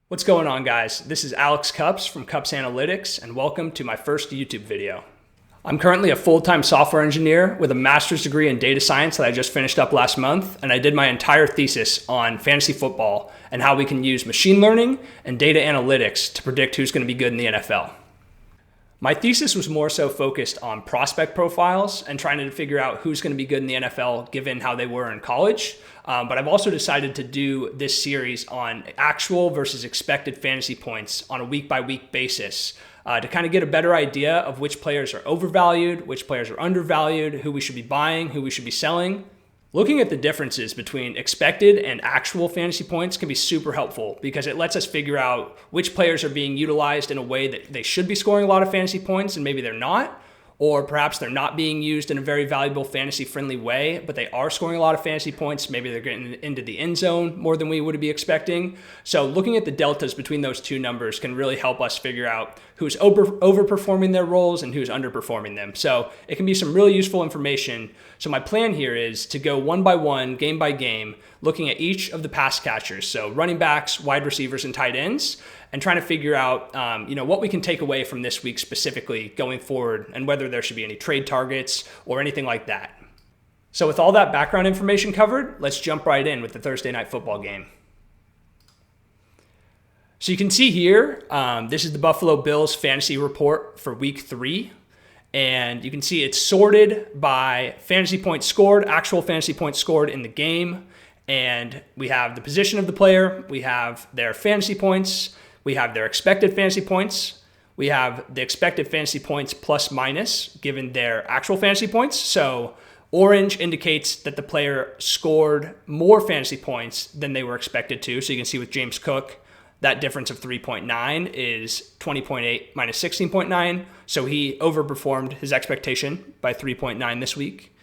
What's going on, guys? This is Alex CUPPS from CUPPS Analytics, and welcome to my first YouTube video. I'm currently a full-time software engineer with a master's degree in data science that I just finished up last month, and I did my entire thesis on fantasy football and how we can use machine learning and data analytics to predict who's going to be good in the NFL. My thesis was more so focused on prospect profiles and trying to figure out who's going to be good in the NFL given how they were in college. But I've also decided to do this series on actual versus expected fantasy points on a week-by-week basis to kind of get a better idea of which players are overvalued, which players are undervalued, who we should be buying, who we should be selling. Looking at the differences between expected and actual fantasy points can be super helpful because it lets us figure out which players are being utilized in a way that they should be scoring a lot of fantasy points and maybe they're not, or perhaps they're not being used in a very valuable fantasy-friendly way, but they are scoring a lot of fantasy points. Maybe they're getting into the end zone more than we would be expecting. So looking at the deltas between those two numbers can really help us figure out who's overperforming their roles and who's underperforming them. So it can be some really useful information. So my plan here is to go one by one, game by game, looking at each of the pass catchers. So running backs, wide receivers, and tight ends, and trying to figure out what we can take away from this week specifically going forward and whether there should be any trade targets or anything like that. So with all that background information covered, let's jump right in with the Thursday night football game. So you can see here, this is the Buffalo Bills fantasy report for week 3. And you can see it's sorted by fantasy points scored, actual fantasy points scored in the game. And we have the position of the player, we have their fantasy points, we have their expected fantasy points, we have the expected fantasy points plus minus given their actual fantasy points. So orange indicates that the player scored more fantasy points than they were expected to. So you can see with James Cook, that difference of 3.9 is 20.8 minus 16.9. So he overperformed his expectation by 3.9 this week.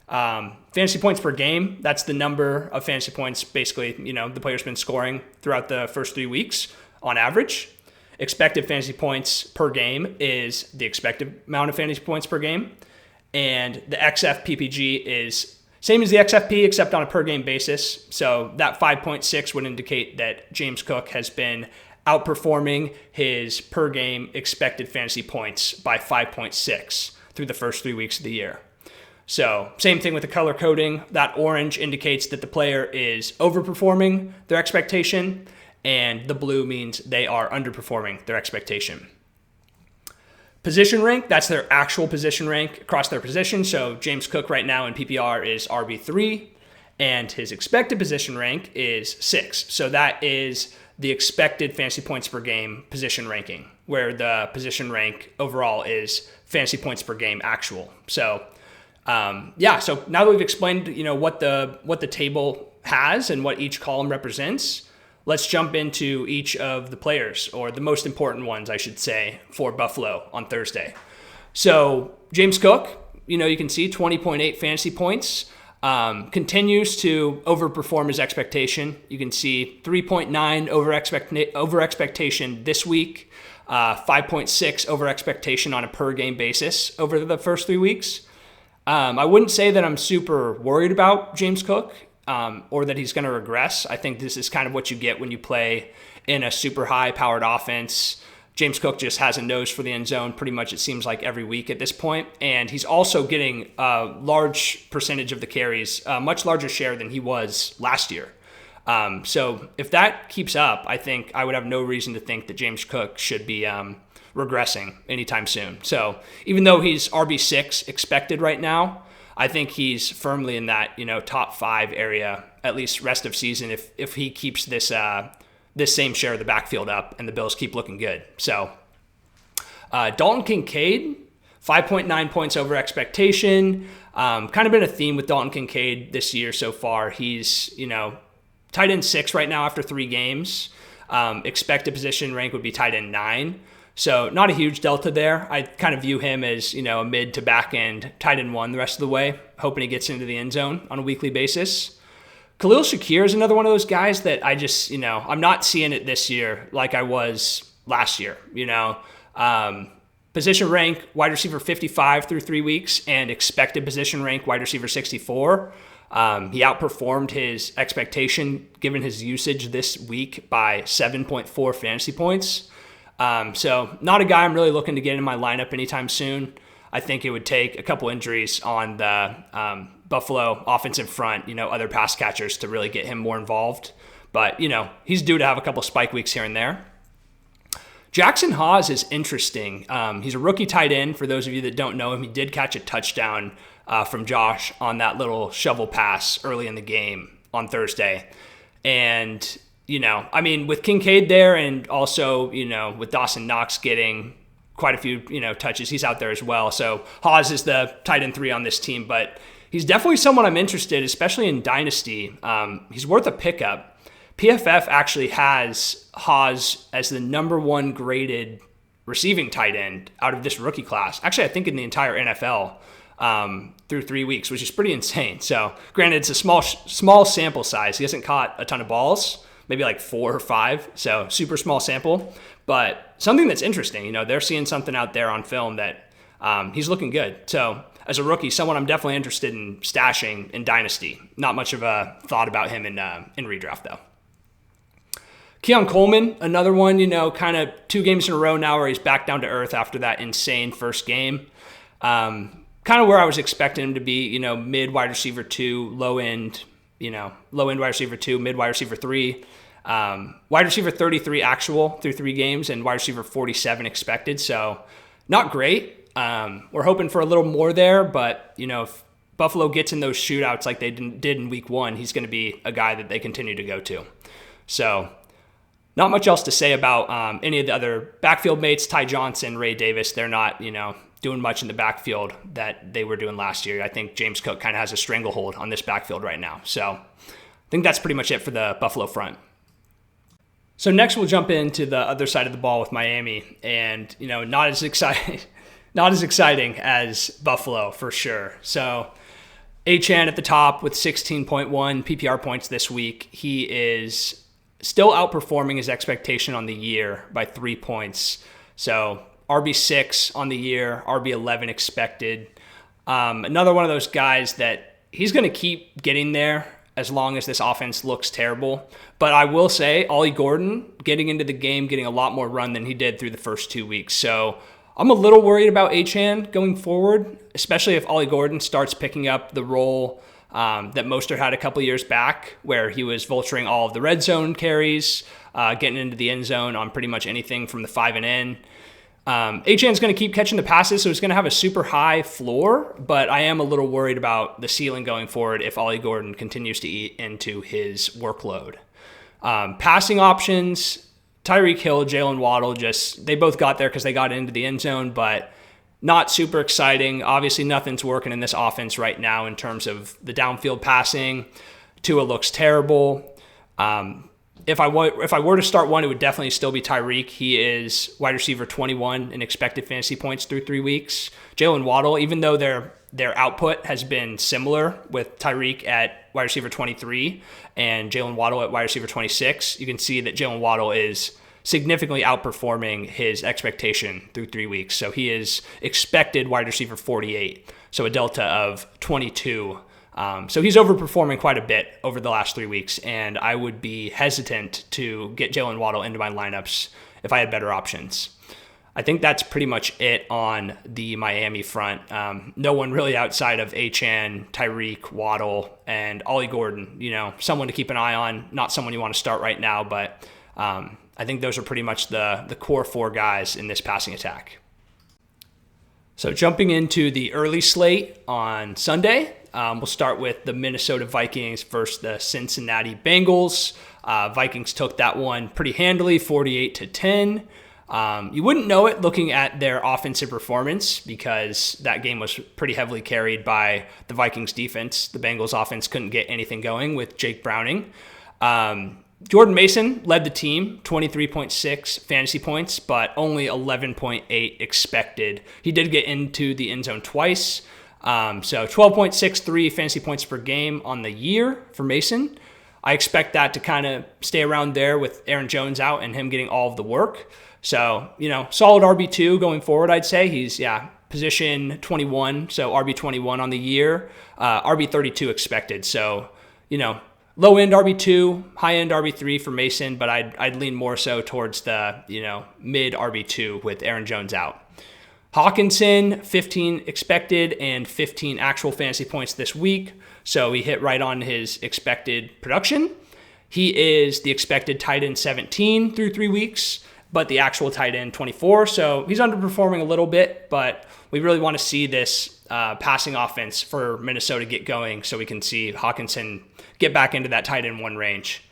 Fantasy points per game, that's the number of fantasy points basically, the player's been scoring throughout the first 3 weeks on average. Expected fantasy points per game is the expected amount of fantasy points per game. And the XF PPG is same as the XFP, except on a per game basis. So that 5.6 would indicate that James Cook has been outperforming his per game expected fantasy points by 5.6 through the first 3 weeks of the year. So same thing with the color coding. That orange indicates that the player is overperforming their expectation, and the blue means they are underperforming their expectation. Position rank, that's their actual position rank across their position. So James Cook right now in PPR is RB3, and his expected position rank is 6. So that is the expected fantasy points per game position ranking, where the position rank overall is fantasy points per game actual. So so now that we've explained, what the table has and what each column represents, let's jump into each of the players, or the most important ones, I should say, for Buffalo on Thursday. So James Cook, you can see 20.8 fantasy points, continues to overperform his expectation. You can see 3.9 over expectation this week, 5.6 over expectation on a per game basis over the first 3 weeks. I wouldn't say that I'm super worried about James Cook or that he's going to regress. I think this is kind of what you get when you play in a super high-powered offense. James Cook just has a nose for the end zone pretty much, it seems like, every week at this point. And he's also getting a large percentage of the carries, a much larger share than he was last year. So if that keeps up, I think I would have no reason to think that James Cook should be regressing anytime soon. So even though he's RB6 expected right now, I think he's firmly in that, top 5 area, at least rest of season, if he keeps this same share of the backfield up and the Bills keep looking good. So Dalton Kincaid, 5.9 points over expectation. Kind of been a theme with Dalton Kincaid this year so far. He's, tight end 6 right now after 3 games. Expected position rank would be tight end 9. So not a huge delta there. I kind of view him as, a mid to back end tight end 1 the rest of the way, hoping he gets into the end zone on a weekly basis. Khalil Shakir is another one of those guys that I just, I'm not seeing it this year like I was last year, Position rank, wide receiver 55 through 3 weeks, and expected position rank, wide receiver 64. He outperformed his expectation given his usage this week by 7.4 fantasy points. So not a guy I'm really looking to get in my lineup anytime soon. I think it would take a couple injuries on the Buffalo offensive front, other pass catchers to really get him more involved. But, he's due to have a couple spike weeks here and there. Jackson Haas is interesting. He's a rookie tight end. For those of you that don't know him, he did catch a touchdown from Josh on that little shovel pass early in the game on Thursday. And, with Kincaid there and also, with Dawson Knox getting quite a few, touches, he's out there as well. So Haas is the tight end 3 on this team, but he's definitely someone I'm interested, especially in Dynasty. He's worth a pickup. PFF actually has Haas as the number 1 graded receiving tight end out of this rookie class. Actually, I think in the entire NFL through 3 weeks, which is pretty insane. So granted, it's a small sample size. He hasn't caught a ton of balls, maybe like 4 or 5. So super small sample, but something that's interesting. They're seeing something out there on film that he's looking good. So as a rookie, someone I'm definitely interested in stashing in Dynasty. Not much of a thought about him in redraft though. Keon Coleman, another one, kind of 2 games in a row now where he's back down to earth after that insane first game. Kind of where I was expecting him to be, mid wide receiver 2, low end wide receiver 2, mid wide receiver 3. Wide receiver 33 actual through 3 games and wide receiver 47 expected. So not great. We're hoping for a little more there, but, if Buffalo gets in those shootouts like they did in week 1, he's going to be a guy that they continue to go to. So not much else to say about any of the other backfield mates. Ty Johnson, Ray Davis, they're not, doing much in the backfield that they were doing last year. I think James Cook kind of has a stranglehold on this backfield right now. So I think that's pretty much it for the Buffalo front. So next we'll jump into the other side of the ball with Miami, and not as exciting as Buffalo for sure. So Achane at the top with 16.1 PPR points this week. He is still outperforming his expectation on the year by 3 points. So RB6 on the year, RB11 expected. Another one of those guys that he's going to keep getting there as long as this offense looks terrible. But I will say, Ollie Gordon getting into the game, getting a lot more run than he did through the first 2 weeks. So I'm a little worried about Achane going forward, especially if Ollie Gordon starts picking up the role that Mostert had a couple years back, where he was vulturing all of the red zone carries, getting into the end zone on pretty much anything from the 5 and in. Achane's going to keep catching the passes, so he's going to have a super high floor, but I am a little worried about the ceiling going forward if Ollie Gordon continues to eat into his workload. Passing options, Tyreek Hill, Jalen Waddle, they both got there because they got into the end zone, but not super exciting. Obviously, nothing's working in this offense right now in terms of the downfield passing. Tua looks terrible. If I were to start one, it would definitely still be Tyreek. He is wide receiver 21 in expected fantasy points through 3 weeks. Jalen Waddle, even though their output has been similar with Tyreek at wide receiver 23 and Jalen Waddle at wide receiver 26, you can see that Jalen Waddle is significantly outperforming his expectation through 3 weeks. So he is expected wide receiver 48, so a delta of 22. So he's overperforming quite a bit over the last 3 weeks, and I would be hesitant to get Jalen Waddle into my lineups if I had better options. I think that's pretty much it on the Miami front. No one really outside of Achane, Tyreek, Waddle, and Ollie Gordon. Someone to keep an eye on, not someone you want to start right now, but I think those are pretty much the core 4 guys in this passing attack. So jumping into the early slate on Sunday, we'll start with the Minnesota Vikings versus the Cincinnati Bengals. Vikings took that one pretty handily, 48-10. You wouldn't know it looking at their offensive performance because that game was pretty heavily carried by the Vikings defense. The Bengals offense couldn't get anything going with Jake Browning. Jordan Mason led the team, 23.6 fantasy points, but only 11.8 expected. He did get into the end zone twice. So 12.63 fantasy points per game on the year for Mason. I expect that to kind of stay around there with Aaron Jones out and him getting all of the work. So, solid RB2 going forward, I'd say. He's, position 21, so RB21 on the year, RB32 expected. So, low end RB2, high end RB3 for Mason, but I'd lean more so towards the, mid RB2 with Aaron Jones out. Hawkinson, 15 expected and 15 actual fantasy points this week. So he hit right on his expected production. He is the expected tight end 17 through 3 weeks, but the actual tight end 24. So he's underperforming a little bit, but we really want to see this passing offense for Minnesota get going so we can see Hawkinson get back into that tight end 1 range.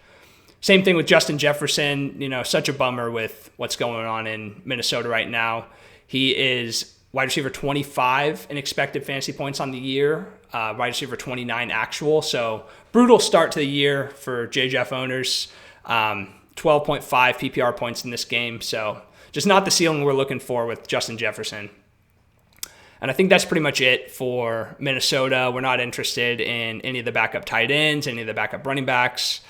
Same thing with Justin Jefferson, such a bummer with what's going on in Minnesota right now. He is wide receiver 25 in expected fantasy points on the year, wide receiver 29 actual. So brutal start to the year for J-Jeff owners. 12.5 PPR points in this game. So just not the ceiling we're looking for with Justin Jefferson. And I think that's pretty much it for Minnesota. We're not interested in any of the backup tight ends, any of the backup running backs.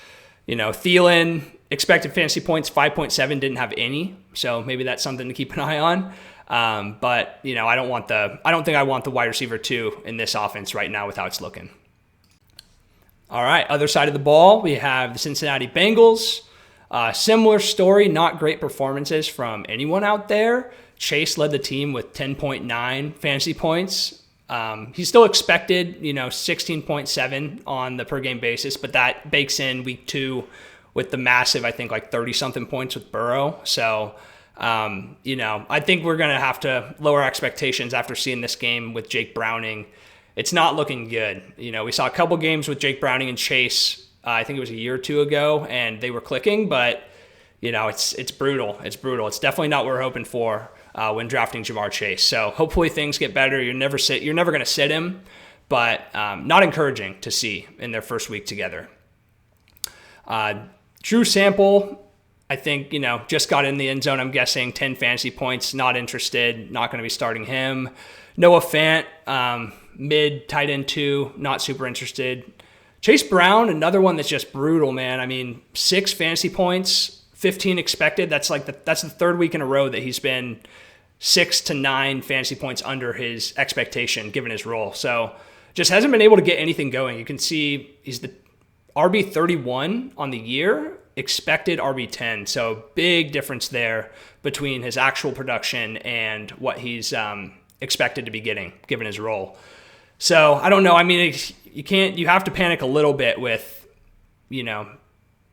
Thielen, expected fantasy points, 5.7, didn't have any. So maybe that's something to keep an eye on. But I don't think I want the wide receiver 2 in this offense right now with how it's looking. All right, other side of the ball, we have the Cincinnati Bengals. Similar story, not great performances from anyone out there. Chase led the team with 10.9 fantasy points. He's still expected, 16.7 on the per game basis, but that bakes in week 2 with the massive, I think, like 30-something points with Burrow. So, I think we're going to have to lower expectations after seeing this game with Jake Browning. It's not looking good. We saw a couple games with Jake Browning and Chase, I think it was a year or 2 ago, and they were clicking, but, it's brutal. It's brutal. It's definitely not what we're hoping for when drafting Jamar Chase. So hopefully things get better. You're never going to sit him, but not encouraging to see in their first week together. Drew Sample, I think, just got in the end zone, I'm guessing, 10 fantasy points, not interested, not going to be starting him. Noah Fant, mid tight end 2, not super interested. Chase Brown, another one that's just brutal, man. I mean, 6 fantasy points, 15 expected. That's the third week in a row that he's been 6 to 9 fantasy points under his expectation given his role. So just hasn't been able to get anything going. You can see he's the RB31 on the year, expected RB10. So big difference there between his actual production and what he's expected to be getting given his role. So I don't know. I mean, you have to panic a little bit with,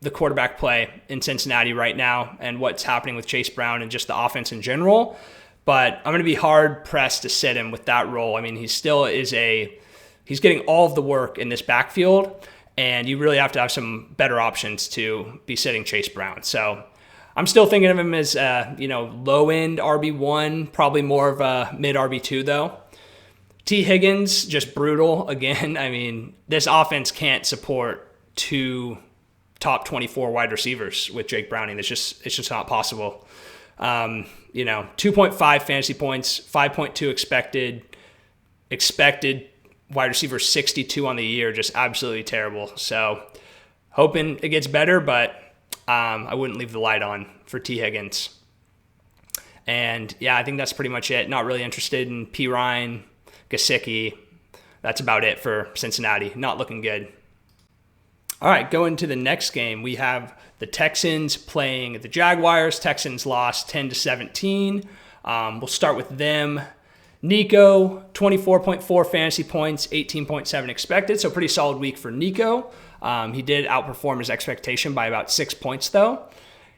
the quarterback play in Cincinnati right now and what's happening with Chase Brown and just the offense in general. But I'm going to be hard pressed to sit him with that role. I mean, he's getting all of the work in this backfield, and you really have to have some better options to be sitting Chase Brown. So I'm still thinking of him as, low end RB1, probably more of a mid RB2 though. T. Higgins, just brutal again. I mean, this offense can't support 2 top 24 wide receivers with Jake Browning. It's just not possible. 2.5 fantasy points, 5.2 expected wide receiver 62 on the year, just absolutely terrible. So hoping it gets better, but I wouldn't leave the light on for T. Higgins. And yeah, I think that's pretty much it. Not really interested in P. Ryan, Gesicki. That's about it for Cincinnati. Not looking good. All right, going to the next game, we have the Texans playing the Jaguars. Texans lost 10-17. We'll start with them. Nico, 24.4 fantasy points, 18.7 expected, so pretty solid week for Nico. He did outperform his expectation by about 6 points, though.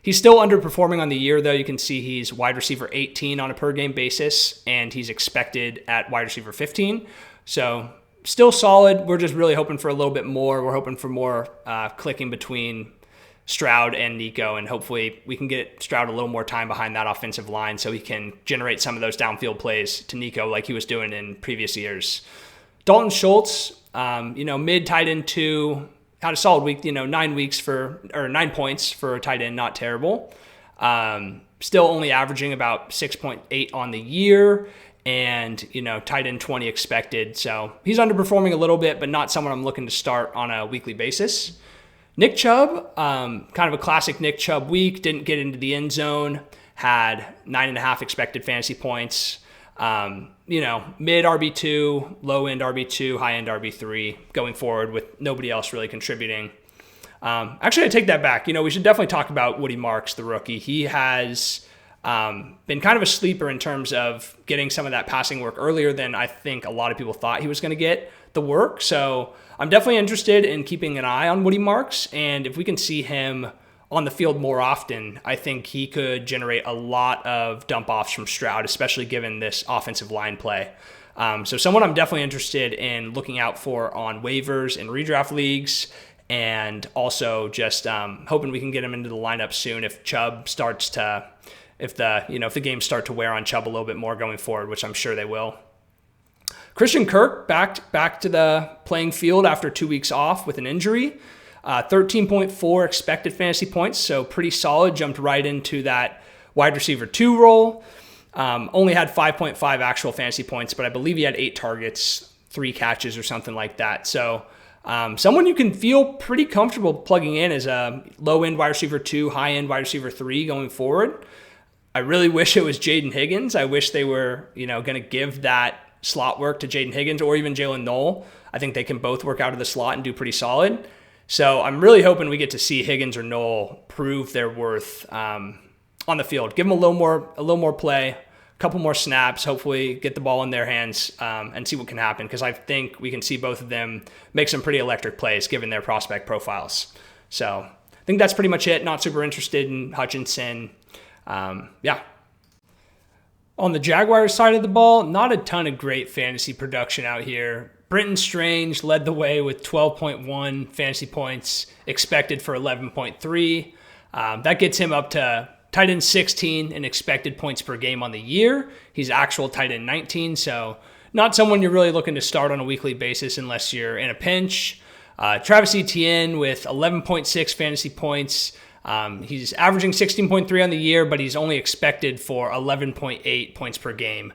He's still underperforming on the year, though. You can see he's wide receiver 18 on a per-game basis, and he's expected at wide receiver 15. So still solid. We're just really hoping for a little bit more. We're hoping for more clicking between Stroud and Nico, and hopefully we can get Stroud a little more time behind that offensive line so he can generate some of those downfield plays to Nico like he was doing in previous years. Dalton Schultz, mid tight end 2, had a solid week, 9 points for a tight end, not terrible. Still only averaging about 6.8 on the year, and tight end 20 expected. So he's underperforming a little bit, but not someone I'm looking to start on a weekly basis. Nick Chubb, kind of a classic Nick Chubb week, didn't get into the end zone, had 9.5 expected fantasy points. Mid RB2, low end RB2, high end RB3 going forward with nobody else really contributing. Actually, I take that back. We should definitely talk about Woody Marks, the rookie. He has been kind of a sleeper in terms of getting some of that passing work earlier than I think a lot of people thought he was going to get the work. So I'm definitely interested in keeping an eye on Woody Marks. And if we can see him on the field more often, I think he could generate a lot of dump offs from Stroud, especially given this offensive line play. So someone I'm definitely interested in looking out for on waivers and redraft leagues. And also just hoping we can get him into the lineup soon if the games start to wear on Chubb a little bit more going forward, which I'm sure they will. Christian Kirk back to the playing field after 2 weeks off with an injury. 13.4 expected fantasy points, so pretty solid. Jumped right into that wide receiver 2 role. Only had 5.5 actual fantasy points, but I believe he had 8 targets, 3 catches or something like that. So someone you can feel pretty comfortable plugging in as a low-end wide receiver 2, high-end wide receiver 3 going forward. I really wish it was Jaden Higgins. I wish they were, going to give that slot work to Jaden Higgins or even Jalen Noel. I think they can both work out of the slot and do pretty solid. So I'm really hoping we get to see Higgins or Noel prove their worth on the field. Give them a little more play, a couple more snaps, hopefully get the ball in their hands and see what can happen, because I think we can see both of them make some pretty electric plays given their prospect profiles. So I think that's pretty much it. Not super interested in Hutchinson. On the Jaguars side of the ball, not a ton of great fantasy production out here. Brenton Strange led the way with 12.1 fantasy points, expected for 11.3. That gets him up to tight end 16 in expected points per game on the year. He's actual tight end 19, so not someone you're really looking to start on a weekly basis unless you're in a pinch. Travis Etienne with 11.6 fantasy points. He's averaging 16.3 on the year, but he's only expected for 11.8 points per game.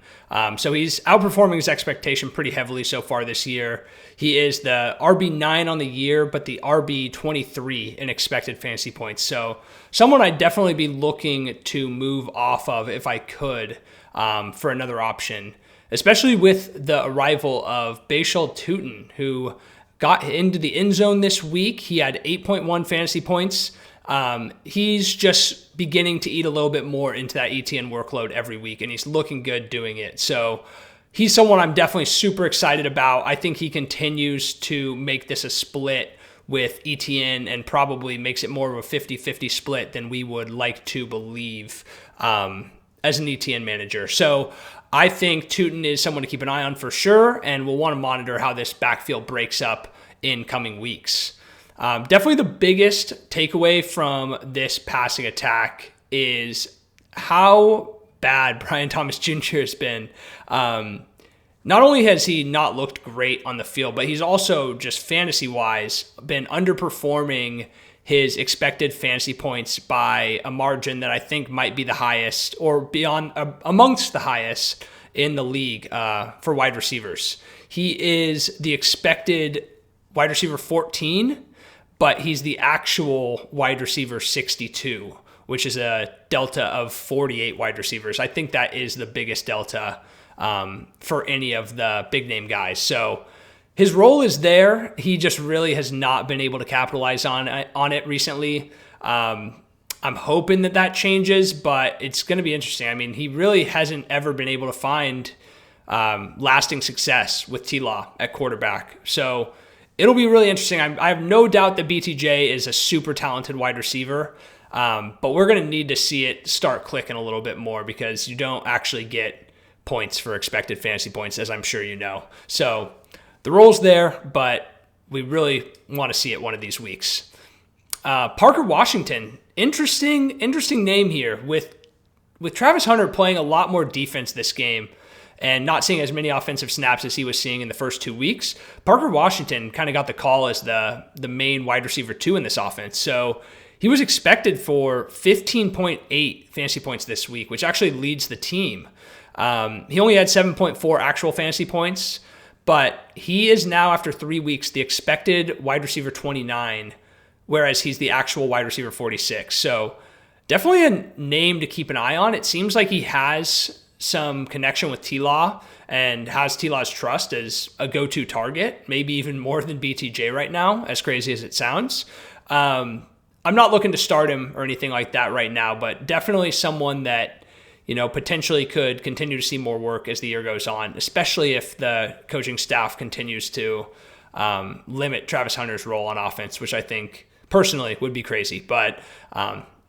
So he's outperforming his expectation pretty heavily so far this year. He is the RB9 on the year, but the RB23 in expected fantasy points. So someone I'd definitely be looking to move off of if I could for another option, especially with the arrival of Bashal Tutin, who got into the end zone this week. He had 8.1 fantasy points. He's just beginning to eat a little bit more into that ETN workload every week, and he's looking good doing it. So he's someone I'm definitely super excited about. I think he continues to make this a split with ETN and probably makes it more of a 50-50 split than we would like to believe as an ETN manager. So I think Tutin is someone to keep an eye on for sure, and we'll want to monitor how this backfield breaks up in coming weeks. Definitely the biggest takeaway from this passing attack is how bad Brian Thomas Jr. has been. Not only has he not looked great on the field, but he's also just fantasy-wise been underperforming his expected fantasy points by a margin that I think might be the highest or beyond amongst the highest in the league for wide receivers. He is the expected wide receiver 14, but he's the actual wide receiver 62, which is a delta of 48 wide receivers. I think that is the biggest delta for any of the big name guys. So his role is there. He just really has not been able to capitalize on it recently. I'm hoping that changes, but it's going to be interesting. I mean, he really hasn't ever been able to find lasting success with T-Law at quarterback. So it'll be really interesting. I have no doubt that BTJ is a super talented wide receiver, but we're going to need to see it start clicking a little bit more because you don't actually get points for expected fantasy points, as I'm sure you know. So the role's there, but we really want to see it one of these weeks. Parker Washington, interesting name here with Travis Hunter playing a lot more defense this game and not seeing as many offensive snaps as he was seeing in the first 2 weeks. Parker Washington kind of got the call as the main wide receiver 2 in this offense. So he was expected for 15.8 fantasy points this week, which actually leads the team. He only had 7.4 actual fantasy points, but he is now, after 3 weeks, the expected wide receiver 29, whereas he's the actual wide receiver 46. So definitely a name to keep an eye on. It seems like he has some connection with T-Law and has T-Law's trust as a go-to target, maybe even more than BTJ right now, as crazy as it sounds. I'm not looking to start him or anything like that right now, but definitely someone that, potentially could continue to see more work as the year goes on, especially if the coaching staff continues to limit Travis Hunter's role on offense, which I think personally would be crazy, but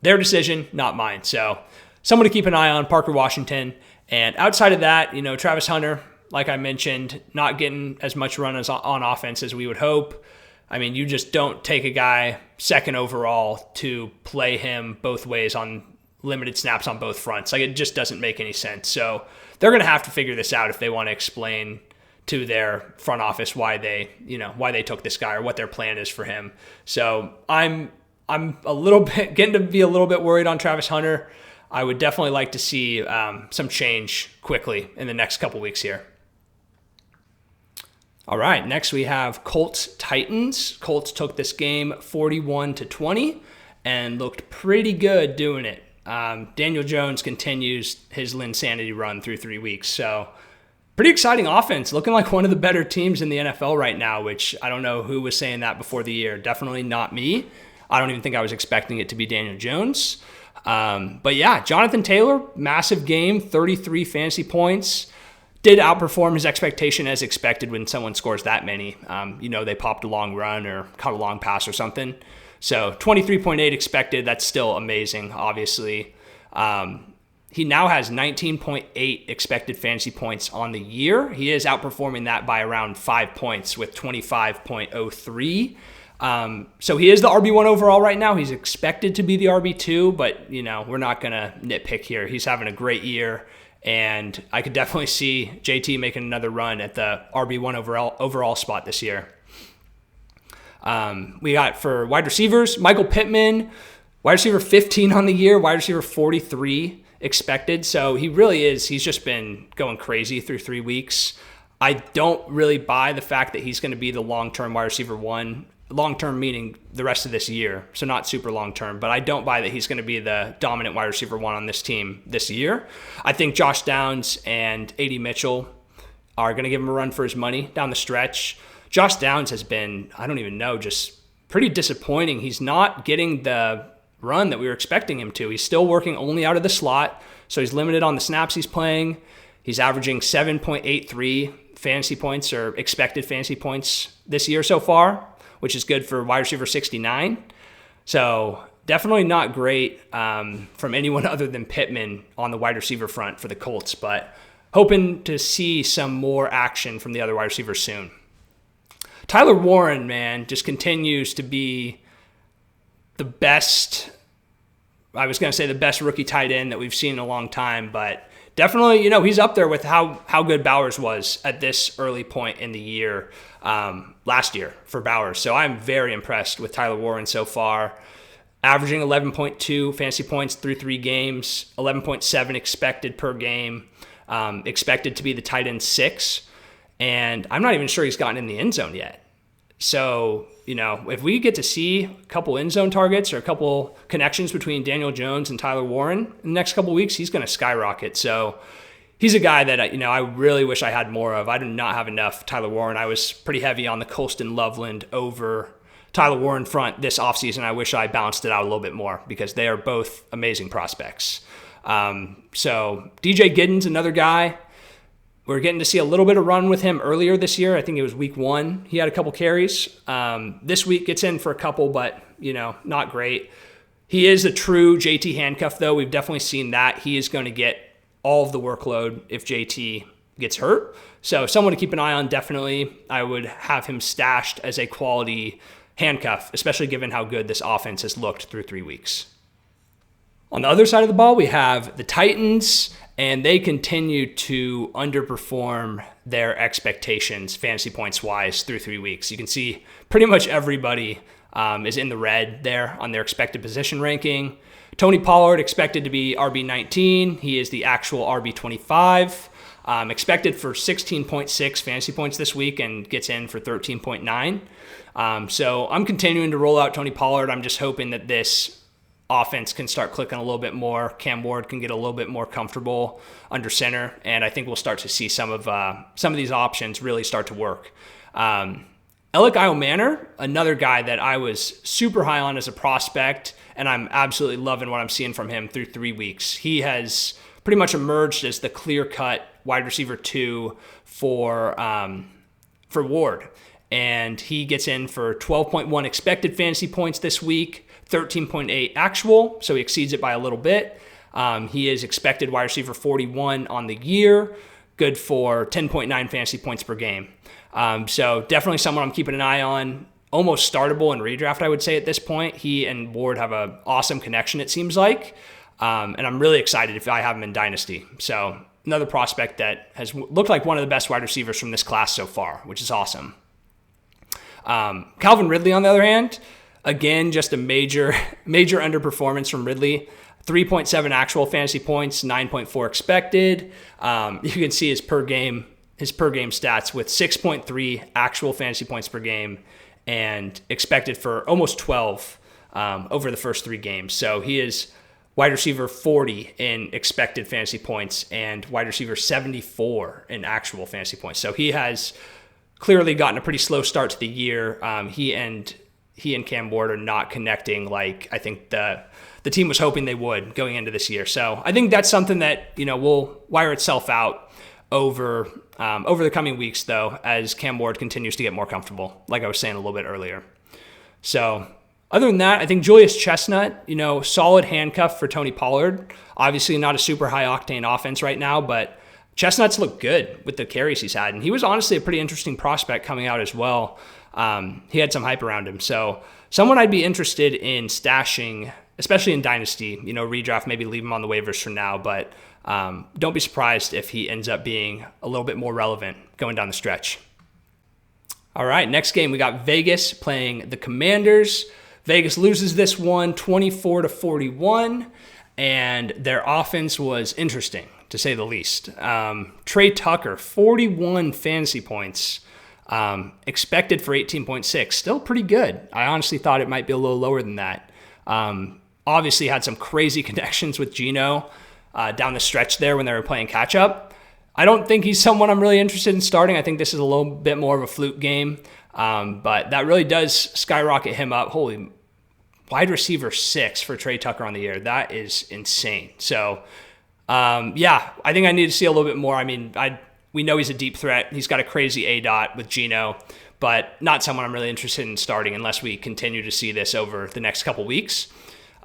their decision, not mine. So someone to keep an eye on, Parker Washington. And outside of that, Travis Hunter, like I mentioned, not getting as much run on offense as we would hope. I mean, you just don't take a guy second overall to play him both ways on limited snaps on both fronts. Like, it just doesn't make any sense. So they're going to have to figure this out if they want to explain to their front office why they took this guy or what their plan is for him. So I'm a little bit getting to be a little bit worried on Travis Hunter. I would definitely like to see some change quickly in the next couple weeks here. All right, next we have Colts-Titans. Colts took this game 41-20 and looked pretty good doing it. Daniel Jones continues his Linsanity run through 3 weeks. So pretty exciting offense, looking like one of the better teams in the NFL right now, which I don't know who was saying that before the year. Definitely not me. I don't even think I was expecting it to be Daniel Jones. But yeah, Jonathan Taylor, massive game, 33 fantasy points. Did outperform his expectation as expected when someone scores that many. They popped a long run or caught a long pass or something. So 23.8 expected. That's still amazing, obviously. He now has 19.8 expected fantasy points on the year. He is outperforming that by around 5 points with 25.03. So he is the RB1 overall right now. He's expected to be the RB2, but we're not going to nitpick here. He's having a great year, and I could definitely see JT making another run at the RB1 overall spot this year. We got for wide receivers, Michael Pittman, wide receiver 15 on the year, wide receiver 43 expected. So he really is. He's just been going crazy through 3 weeks. I don't really buy the fact that he's going to be the long-term wide receiver one. Long-term meaning the rest of this year, so not super long-term, but I don't buy that he's going to be the dominant wide receiver one on this team this year. I think Josh Downs and A.D. Mitchell are going to give him a run for his money down the stretch. Josh Downs has been, I don't even know, just pretty disappointing. He's not getting the run that we were expecting him to. He's still working only out of the slot, so he's limited on the snaps he's playing. He's averaging 7.83 fantasy points or expected fantasy points this year so far, which is good for wide receiver 69. So definitely not great from anyone other than Pittman on the wide receiver front for the Colts, but hoping to see some more action from the other wide receivers soon. Tyler Warren, man, just continues to be the best, I was going to say the best rookie tight end that we've seen in a long time, but definitely, he's up there with how good Bowers was at this early point in the year last year for Bowers. So I'm very impressed with Tyler Warren so far. Averaging 11.2 fantasy points through 3 games, 11.7 expected per game, expected to be the tight end 6. And I'm not even sure he's gotten in the end zone yet. So, if we get to see a couple end zone targets or a couple connections between Daniel Jones and Tyler Warren in the next couple weeks, he's going to skyrocket. So he's a guy that, I really wish I had more of. I did not have enough Tyler Warren. I was pretty heavy on the Colston Loveland over Tyler Warren front this offseason. I wish I balanced it out a little bit more because they are both amazing prospects. So DJ Giddens, another guy. We're getting to see a little bit of run with him earlier this year. I think it was week 1. He had a couple carries. This week gets in for a couple, but, not great. He is a true JT handcuff, though. We've definitely seen that. He is going to get all of the workload if JT gets hurt. So someone to keep an eye on, definitely. I would have him stashed as a quality handcuff, especially given how good this offense has looked through 3 weeks. On the other side of the ball, we have the Titans, and they continue to underperform their expectations fantasy points wise through 3 weeks. You can see pretty much everybody is in the red there on their expected position ranking. Tony Pollard expected to be RB19. He is the actual RB25. Expected for 16.6 fantasy points this week and gets in for 13.9. So I'm continuing to roll out Tony Pollard. I'm just hoping that this offense can start clicking a little bit more. Cam Ward can get a little bit more comfortable under center, and I think we'll start to see some of these options really start to work. Alec Manor, another guy that I was super high on as a prospect, and I'm absolutely loving what I'm seeing from him through 3 weeks. He has pretty much emerged as the clear-cut wide receiver 2 for Ward. And he gets in for 12.1 expected fantasy points this week, 13.8 actual, so he exceeds it by a little bit. He is expected wide receiver 41 on the year, good for 10.9 fantasy points per game. So definitely someone I'm keeping an eye on. Almost startable in redraft, I would say, at this point. He and Ward have an awesome connection, it seems like. And I'm really excited if I have him in Dynasty. So another prospect that has looked like one of the best wide receivers from this class so far, which is awesome. Calvin Ridley, on the other hand, again, just a major underperformance from Ridley. 3.7 actual fantasy points, 9.4 expected. You can see his per game stats with 6.3 actual fantasy points per game and expected for almost 12 over the first 3 games. So he is wide receiver 40 in expected fantasy points and wide receiver 74 in actual fantasy points. So he has clearly gotten a pretty slow start to the year. He and Cam Ward are not connecting like I think the team was hoping they would going into this year. So I think that's something that will wire itself out over the coming weeks, though, as Cam Ward continues to get more comfortable, like I was saying a little bit earlier. So other than that, I think Julius Chestnut, solid handcuff for Tony Pollard. Obviously not a super high-octane offense right now, but Chestnut's looked good with the carries he's had. And he was honestly a pretty interesting prospect coming out as well. He had some hype around him. So someone I'd be interested in stashing, especially in Dynasty, redraft, maybe leave him on the waivers for now, but don't be surprised if he ends up being a little bit more relevant going down the stretch. All right, next game, we got Vegas playing the Commanders. Vegas loses this one 24-41, and their offense was interesting, to say the least. Trey Tucker, 41 fantasy points, expected for 18.6. Still pretty good. I honestly thought it might be a little lower than that. Obviously had some crazy connections with Geno down the stretch there when they were playing catch-up. I don't think he's someone I'm really interested in starting. I think this is a little bit more of a fluke game, but that really does skyrocket him up. Holy, wide receiver 6 for Trey Tucker on the year. That is insane. So, I think I need to see a little bit more. I mean, we know he's a deep threat. He's got a crazy A-dot with Geno, but not someone I'm really interested in starting unless we continue to see this over the next couple weeks.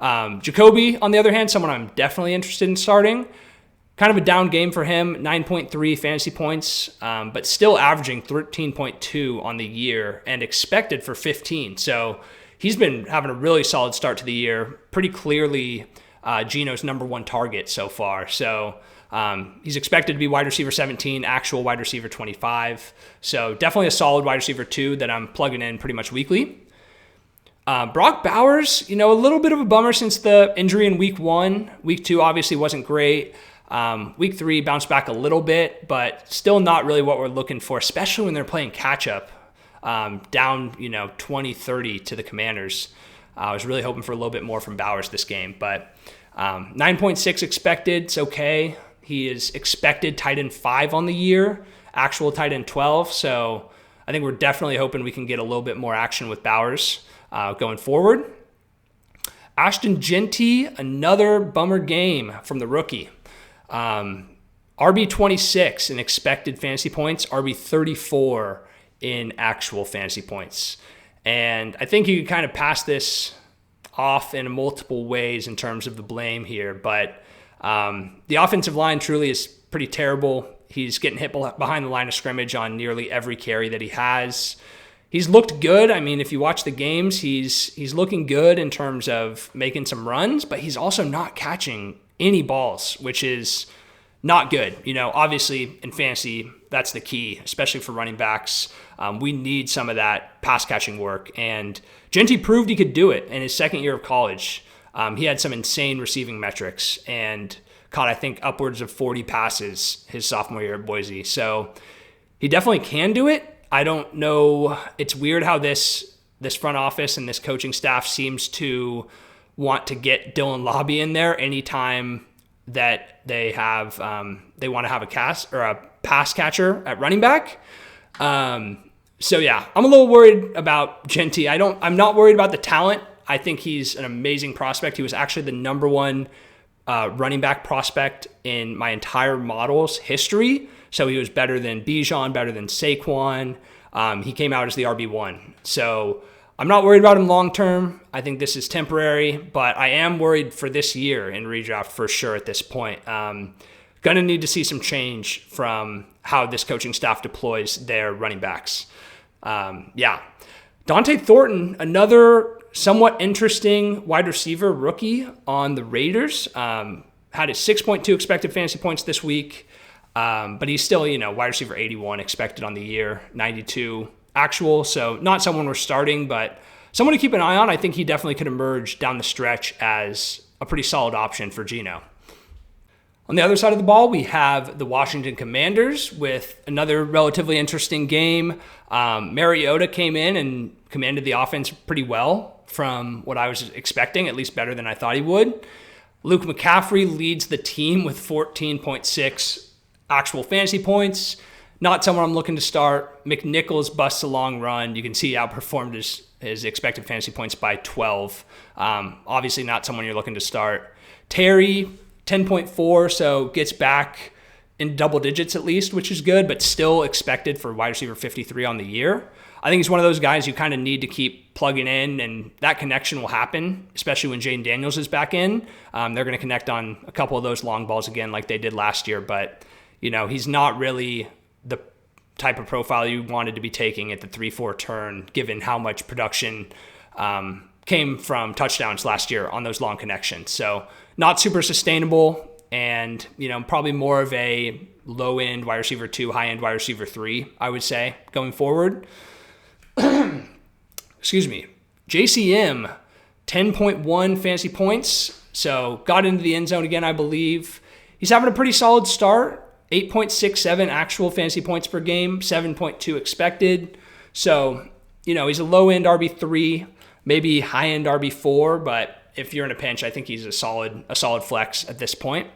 Jacoby, on the other hand, someone I'm definitely interested in starting. Kind of a down game for him, 9.3 fantasy points, but still averaging 13.2 on the year and expected for 15. So he's been having a really solid start to the year, pretty clearly Geno's number 1 target so far. So he's expected to be wide receiver 17, actual wide receiver 25. So definitely a solid wide receiver 2 that I'm plugging in pretty much weekly. Brock Bowers, a little bit of a bummer since the injury in week 1. Week 2 obviously wasn't great. Week 3 bounced back a little bit, but still not really what we're looking for, especially when they're playing catch-up down, 20-30 to the Commanders. I was really hoping for a little bit more from Bowers this game, but 9.6 expected, it's okay. He is expected tight end 5 on the year, actual tight end 12, so I think we're definitely hoping we can get a little bit more action with Bowers going forward. Ashton Genty, another bummer game from the rookie. RB 26 in expected fantasy points, RB 34 in actual fantasy points. And I think you can kind of pass this off in multiple ways in terms of the blame here, but the offensive line truly is pretty terrible. He's getting hit behind the line of scrimmage on nearly every carry that he has. He's looked good. I mean, if you watch the games, he's looking good in terms of making some runs, but he's also not catching any balls, which is not good. Obviously in fantasy, that's the key, especially for running backs. We need some of that pass catching work, and Genty proved he could do it in his second year of college. He had some insane receiving metrics and caught, I think, upwards of 40 passes his sophomore year at Boise. So he definitely can do it. I don't know. It's weird how this front office and this coaching staff seems to want to get Dylan Lobby in there anytime that they have they want to have a pass catcher at running back. So yeah, I'm a little worried about Genty. I'm not worried about the talent. I think he's an amazing prospect. He was actually the number one running back prospect in my entire model's history. So he was better than Bijan, better than Saquon. He came out as the RB1. So I'm not worried about him long term. I think this is temporary, but I am worried for this year in redraft for sure at this point. Going to need to see some change from how this coaching staff deploys their running backs. Dante Thornton, another somewhat interesting wide receiver rookie on the Raiders. Had his 6.2 expected fantasy points this week, but he's still, wide receiver 81 expected on the year, 92 actual. So not someone we're starting, but someone to keep an eye on. I think he definitely could emerge down the stretch as a pretty solid option for Geno. On the other side of the ball, we have the Washington Commanders with another relatively interesting game. Mariota came in and commanded the offense pretty well from what I was expecting, at least better than I thought he would. Luke McCaffrey leads the team with 14.6 actual fantasy points. Not someone I'm looking to start. McNichols busts a long run. You can see he outperformed his expected fantasy points by 12. Obviously not someone you're looking to start. Terry, 10.4, so gets back in double digits at least, which is good, but still expected for wide receiver 53 on the year. I think he's one of those guys you kind of need to keep plugging in, and that connection will happen, especially when Jaden Daniels is back in. They're going to connect on a couple of those long balls again like they did last year, but he's not really the type of profile you wanted to be taking at the 3-4 turn, given how much production came from touchdowns last year on those long connections. So not super sustainable, and probably more of a low-end wide receiver 2, high-end wide receiver 3, I would say, going forward. Excuse me. JCM, 10.1 fantasy points, so got into the end zone again, I believe. He's having a pretty solid start. 8.67 actual fantasy points per game, 7.2 expected. So, he's a low-end RB3, maybe high-end RB4, but if you're in a pinch, I think he's a solid flex at this point.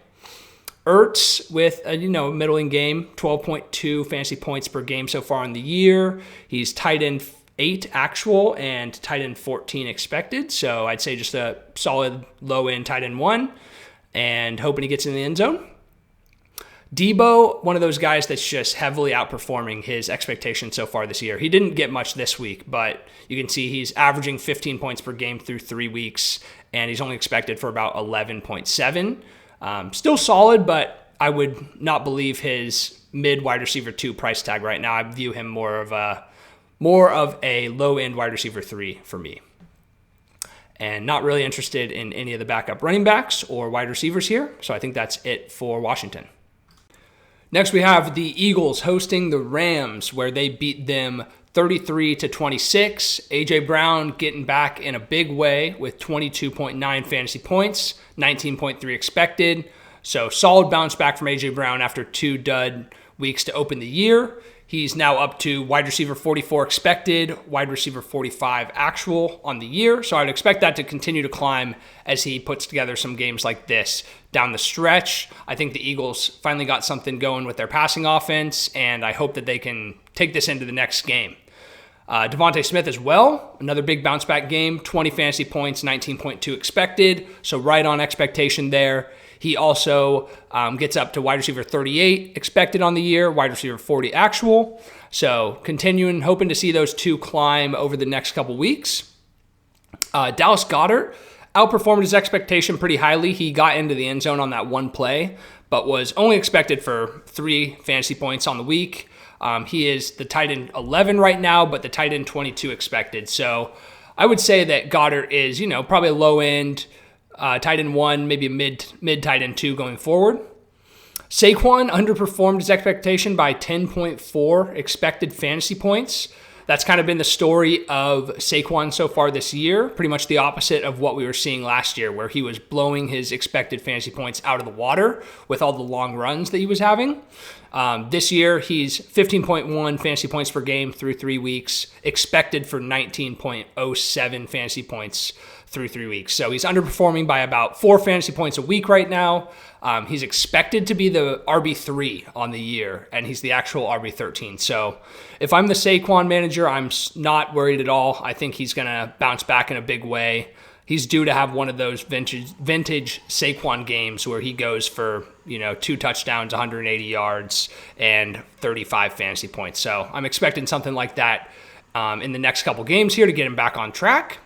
Ertz with a middling game, 12.2 fantasy points per game so far in the year. He's tight end 8 actual and tight end 14 expected. So I'd say just a solid low-end tight end 1 and hoping he gets in the end zone. Debo, one of those guys that's just heavily outperforming his expectations so far this year. He didn't get much this week, but you can see he's averaging 15 points per game through 3 weeks, and he's only expected for about 11.7. Still solid, but I would not believe his mid wide receiver 2 price tag right now. I view him more of a low end wide receiver 3 for me. And not really interested in any of the backup running backs or wide receivers here. So I think that's it for Washington. Next, we have the Eagles hosting the Rams, where they beat them 33-26. A.J. Brown getting back in a big way with 22.9 fantasy points, 19.3 expected. So solid bounce back from A.J. Brown after 2 dud weeks to open the year. He's now up to wide receiver 44 expected, wide receiver 45 actual on the year. So I'd expect that to continue to climb as he puts together some games like this down the stretch. I think the Eagles finally got something going with their passing offense, and I hope that they can take this into the next game. Devontae Smith as well, another big bounce back game, 20 fantasy points, 19.2 expected. So right on expectation there. He also gets up to wide receiver 38 expected on the year, wide receiver 40 actual. So continuing, hoping to see those two climb over the next couple weeks. Dallas Goedert outperformed his expectation pretty highly. He got into the end zone on that one play, but was only expected for 3 fantasy points on the week. He is the tight end 11 right now, but the tight end 22 expected. So I would say that Goedert is, probably a low end tight end 1, maybe a mid tight end 2 going forward. Saquon underperformed his expectation by 10.4 expected fantasy points. That's kind of been the story of Saquon so far this year, pretty much the opposite of what we were seeing last year, where he was blowing his expected fantasy points out of the water with all the long runs that he was having. This year, he's 15.1 fantasy points per game through 3 weeks, expected for 19.07 fantasy points through 3 weeks. So he's underperforming by about 4 fantasy points a week right now. He's expected to be the RB3 on the year, and he's the actual RB13. So if I'm the Saquon manager, I'm not worried at all. I think he's going to bounce back in a big way. He's due to have one of those vintage Saquon games where he goes for, 2 touchdowns, 180 yards, and 35 fantasy points. So I'm expecting something like that in the next couple games here to get him back on track.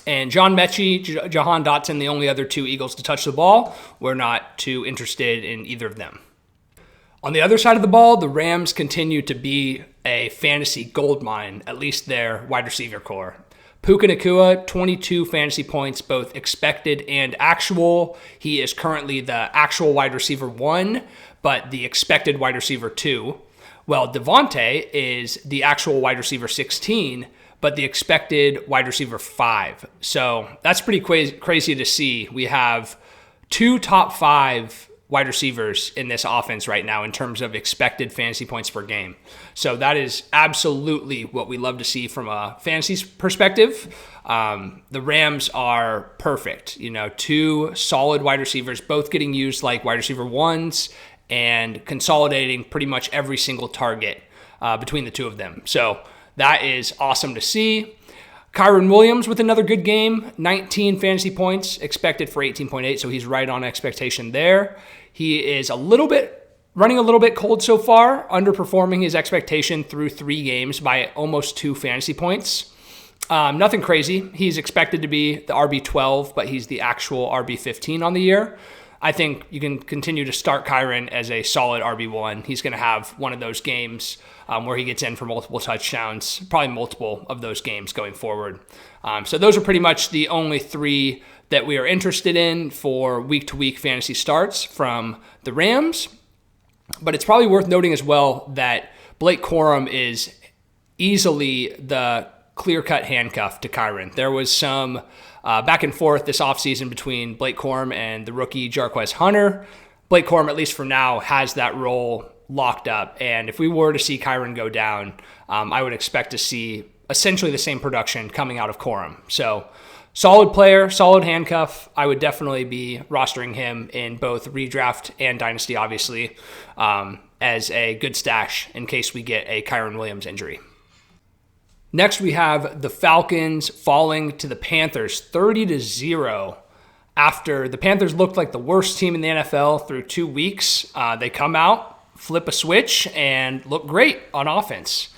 And John Mechie, Jahan Dotson, the only other 2 Eagles to touch the ball. We're not too interested in either of them. On the other side of the ball, the Rams continue to be a fantasy goldmine, at least their wide receiver core. Puka Nacua, 22 fantasy points, both expected and actual. He is currently the actual wide receiver 1, but the expected wide receiver 2. Well, Devontae is the actual wide receiver 16, but the expected wide receiver 5. So that's pretty crazy to see. We have 2 top 5 wide receivers in this offense right now in terms of expected fantasy points per game. So that is absolutely what we love to see from a fantasy perspective. The Rams are perfect. 2 solid wide receivers, both getting used like wide receiver 1s and consolidating pretty much every single target between the 2 of them. So that is awesome to see. Kyren Williams with another good game, 19 fantasy points, expected for 18.8, so he's right on expectation there. He is running a little bit cold so far, underperforming his expectation through 3 games by almost 2 fantasy points. Nothing crazy. He's expected to be the RB12, but he's the actual RB15 on the year. I think you can continue to start Kyren as a solid RB1. He's going to have one of those games where he gets in for multiple touchdowns, probably multiple of those games going forward. So those are pretty much the only 3 that we are interested in for week-to-week fantasy starts from the Rams. But it's probably worth noting as well that Blake Corum is easily the clear-cut handcuff to Kyren. There was some back and forth this offseason between Blake Corum and the rookie Jarquez Hunter. Blake Corum, at least for now, has that role locked up. And if we were to see Kyren go down, I would expect to see essentially the same production coming out of Corum. So solid player, solid handcuff. I would definitely be rostering him in both redraft and dynasty, obviously, as a good stash in case we get a Kyren Williams injury. Next, we have the Falcons falling to the Panthers 30-0 after the Panthers looked like the worst team in the NFL through 2 weeks. They come out, flip a switch, and look great on offense.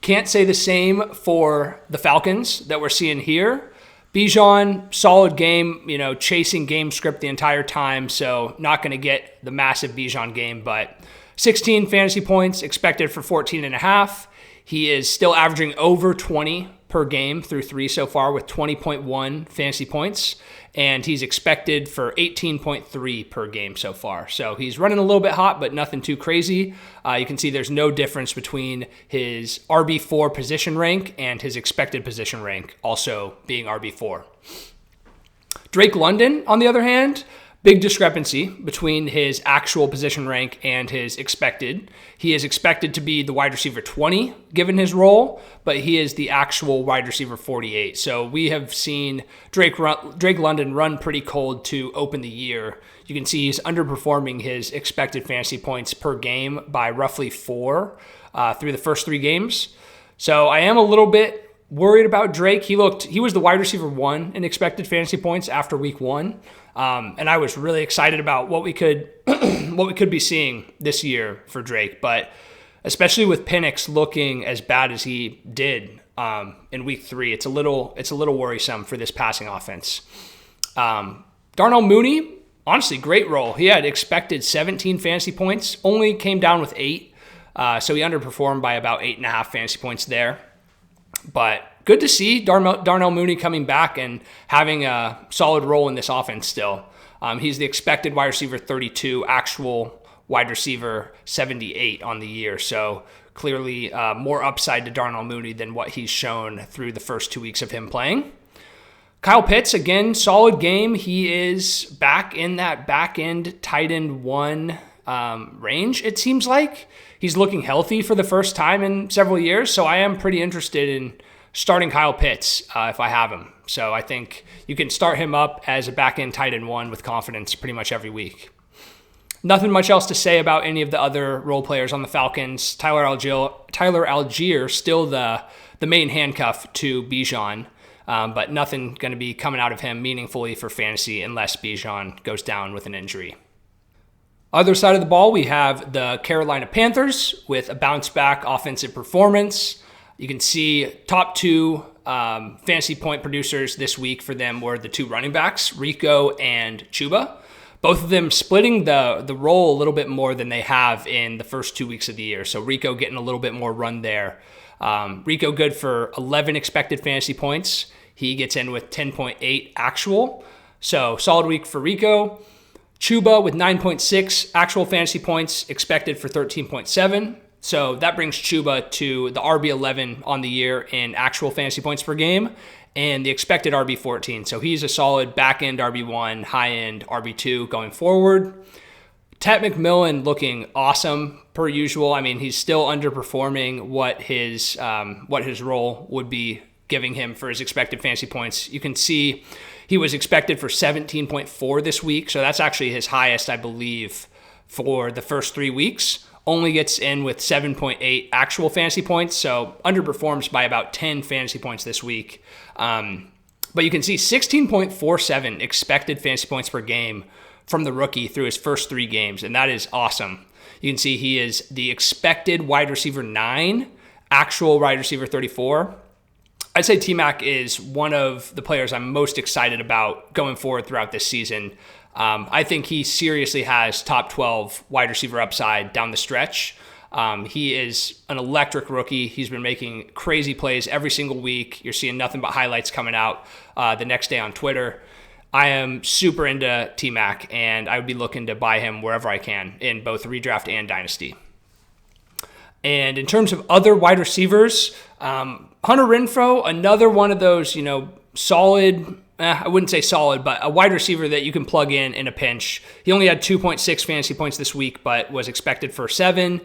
Can't say the same for the Falcons that we're seeing here. Bijan, solid game, chasing game script the entire time, so not going to get the massive Bijan game, but 16 fantasy points expected for 14.5. He is still averaging over 20 per game through 3 so far with 20.1 fantasy points, and he's expected for 18.3 per game so far. So he's running a little bit hot, but nothing too crazy. You can see there's no difference between his RB4 position rank and his expected position rank also being RB4. Drake London, on the other hand, big discrepancy between his actual position rank and his expected. He is expected to be the wide receiver 20 given his role, but he is the actual wide receiver 48. So we have seen Drake London run pretty cold to open the year. You can see he's underperforming his expected fantasy points per game by roughly 4 through the first 3 games. So I am a little bit worried about Drake. He was the wide receiver 1 in expected fantasy points after week 1. And I was really excited about what we could be seeing this year for Drake. But especially with Penix looking as bad as he did in week 3, it's a little worrisome for this passing offense. Darnell Mooney, honestly, great role. He had expected 17 fantasy points, only came down with 8. So he underperformed by about 8.5 fantasy points there. But good to see Darnell Mooney coming back and having a solid role in this offense still. He's the expected wide receiver 32, actual wide receiver 78 on the year. So clearly more upside to Darnell Mooney than what he's shown through the first 2 weeks of him playing. Kyle Pitts, again, solid game. He is back in that back end tight end 1 range, it seems like. He's looking healthy for the first time in several years, so I am pretty interested in starting Kyle Pitts if I have him. So I think you can start him up as a back-end tight end one with confidence pretty much every week. Nothing much else to say about any of the other role players on the Falcons. Tyler Algier still the main handcuff to Bijan, but nothing going to be coming out of him meaningfully for fantasy unless Bijan goes down with an injury. Other side of the ball, we have the Carolina Panthers with a bounce-back offensive performance. You can see top two fantasy point producers this week for them were the two running backs, Rico and Chuba. Both of them splitting the role a little bit more than they have in the first 2 weeks of the year. So Rico getting a little bit more run there. Rico good for 11 expected fantasy points. He gets in with 10.8 actual. So solid week for Rico. Chuba with 9.6 actual fantasy points, expected for 13.7. So that brings Chuba to the RB11 on the year in actual fantasy points per game and the expected RB14. So he's a solid back-end RB1, high-end RB2 going forward. Ted McMillan looking awesome per usual. I mean, he's still underperforming what his role would be giving him for his expected fantasy points. You can see he was expected for 17.4 this week. So that's actually his highest, I believe, for the first 3 weeks. Only gets in with 7.8 actual fantasy points, so underperforms by about 10 fantasy points this week. But you can see 16.47 expected fantasy points per game from the rookie through his first 3 games, and that is awesome. You can see he is the expected wide receiver 9, actual wide receiver 34. I'd say T-Mac is one of the players I'm most excited about going forward throughout this season. I think he seriously has top 12 wide receiver upside down the stretch. He is an electric rookie. He's been making crazy plays every single week. You're seeing nothing but highlights coming out the next day on Twitter. I am super into T-Mac, and I would be looking to buy him wherever I can in both redraft and dynasty. And in terms of other wide receivers, Hunter Renfrow, another one of those, solid, I wouldn't say solid, but a wide receiver that you can plug in a pinch. He only had 2.6 fantasy points this week, but was expected for 7.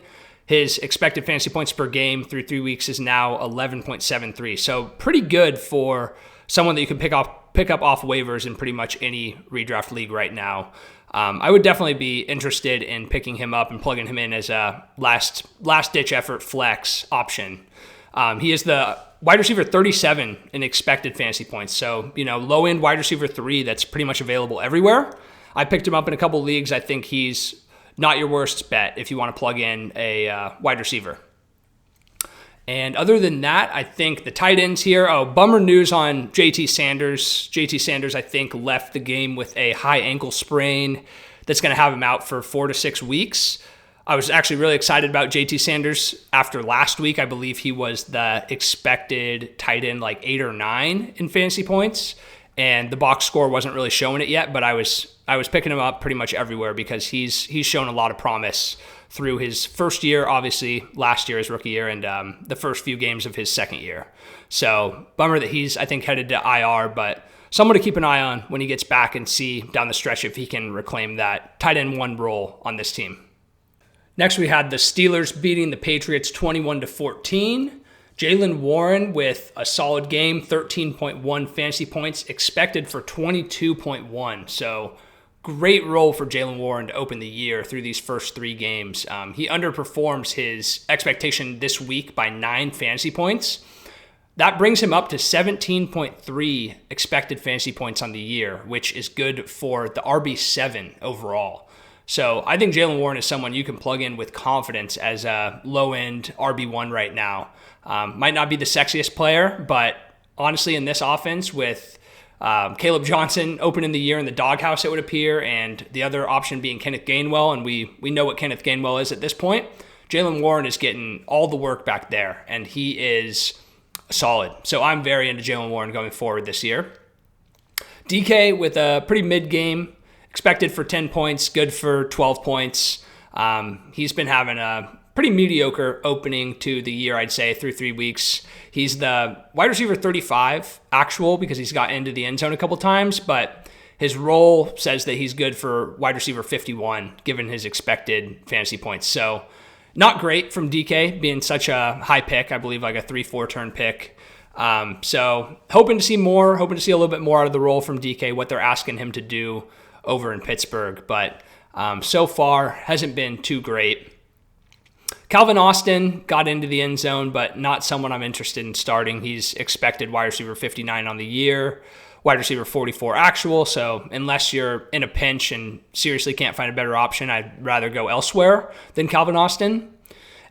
His expected fantasy points per game through 3 weeks is now 11.73. So pretty good for someone that you can pick up off waivers in pretty much any redraft league right now. I would definitely be interested in picking him up and plugging him in as a last-ditch effort flex option. He is the wide receiver 37 in expected fantasy points. So, low-end wide receiver 3 that's pretty much available everywhere. I picked him up in a couple leagues. I think he's not your worst bet if you want to plug in a wide receiver. And other than that, I think the tight ends here. Bummer news on JT Sanders. JT Sanders, I think, left the game with a high ankle sprain that's going to have him out for 4 to 6 weeks. I was actually really excited about JT Sanders after last week. I believe he was the expected tight end, like 8 or 9 in fantasy points. And the box score wasn't really showing it yet, but I was picking him up pretty much everywhere because he's shown a lot of promise through his first year, obviously last year, his rookie year, and the first few games of his second year. So bummer that he's, I think, headed to IR, but someone to keep an eye on when he gets back and see down the stretch if he can reclaim that tight end 1 role on this team. Next, we had the Steelers beating the Patriots 21-14. Jaylen Warren with a solid game, 13.1 fantasy points, expected for 22.1. So great role for Jaylen Warren to open the year through these first 3 games. He underperforms his expectation this week by 9 fantasy points. That brings him up to 17.3 expected fantasy points on the year, which is good for the RB7 overall. So I think Jaylen Warren is someone you can plug in with confidence as a low-end RB1 right now. Might not be the sexiest player, but honestly in this offense with Caleb Johnson opening the year in the doghouse, it would appear, and the other option being Kenneth Gainwell, and we know what Kenneth Gainwell is at this point, Jaylen Warren is getting all the work back there, and he is solid. So I'm very into Jaylen Warren going forward this year. DK with a pretty mid-game, expected for 10 points, good for 12 points. He's been having a pretty mediocre opening to the year, I'd say, through 3 weeks. He's the wide receiver 35 actual because he's got into the end zone a couple times, but his role says that he's good for wide receiver 51 given his expected fantasy points. So not great from DK being such a high pick, I believe like a 3-4 turn pick. So hoping to see more, hoping to see a little bit more out of the role from DK, what they're asking him to do over in Pittsburgh. But so far hasn't been too great. Calvin Austin got into the end zone, but not someone I'm interested in starting. He's expected wide receiver 59 on the year, wide receiver 44 actual. So unless you're in a pinch and seriously can't find a better option, I'd rather go elsewhere than Calvin Austin.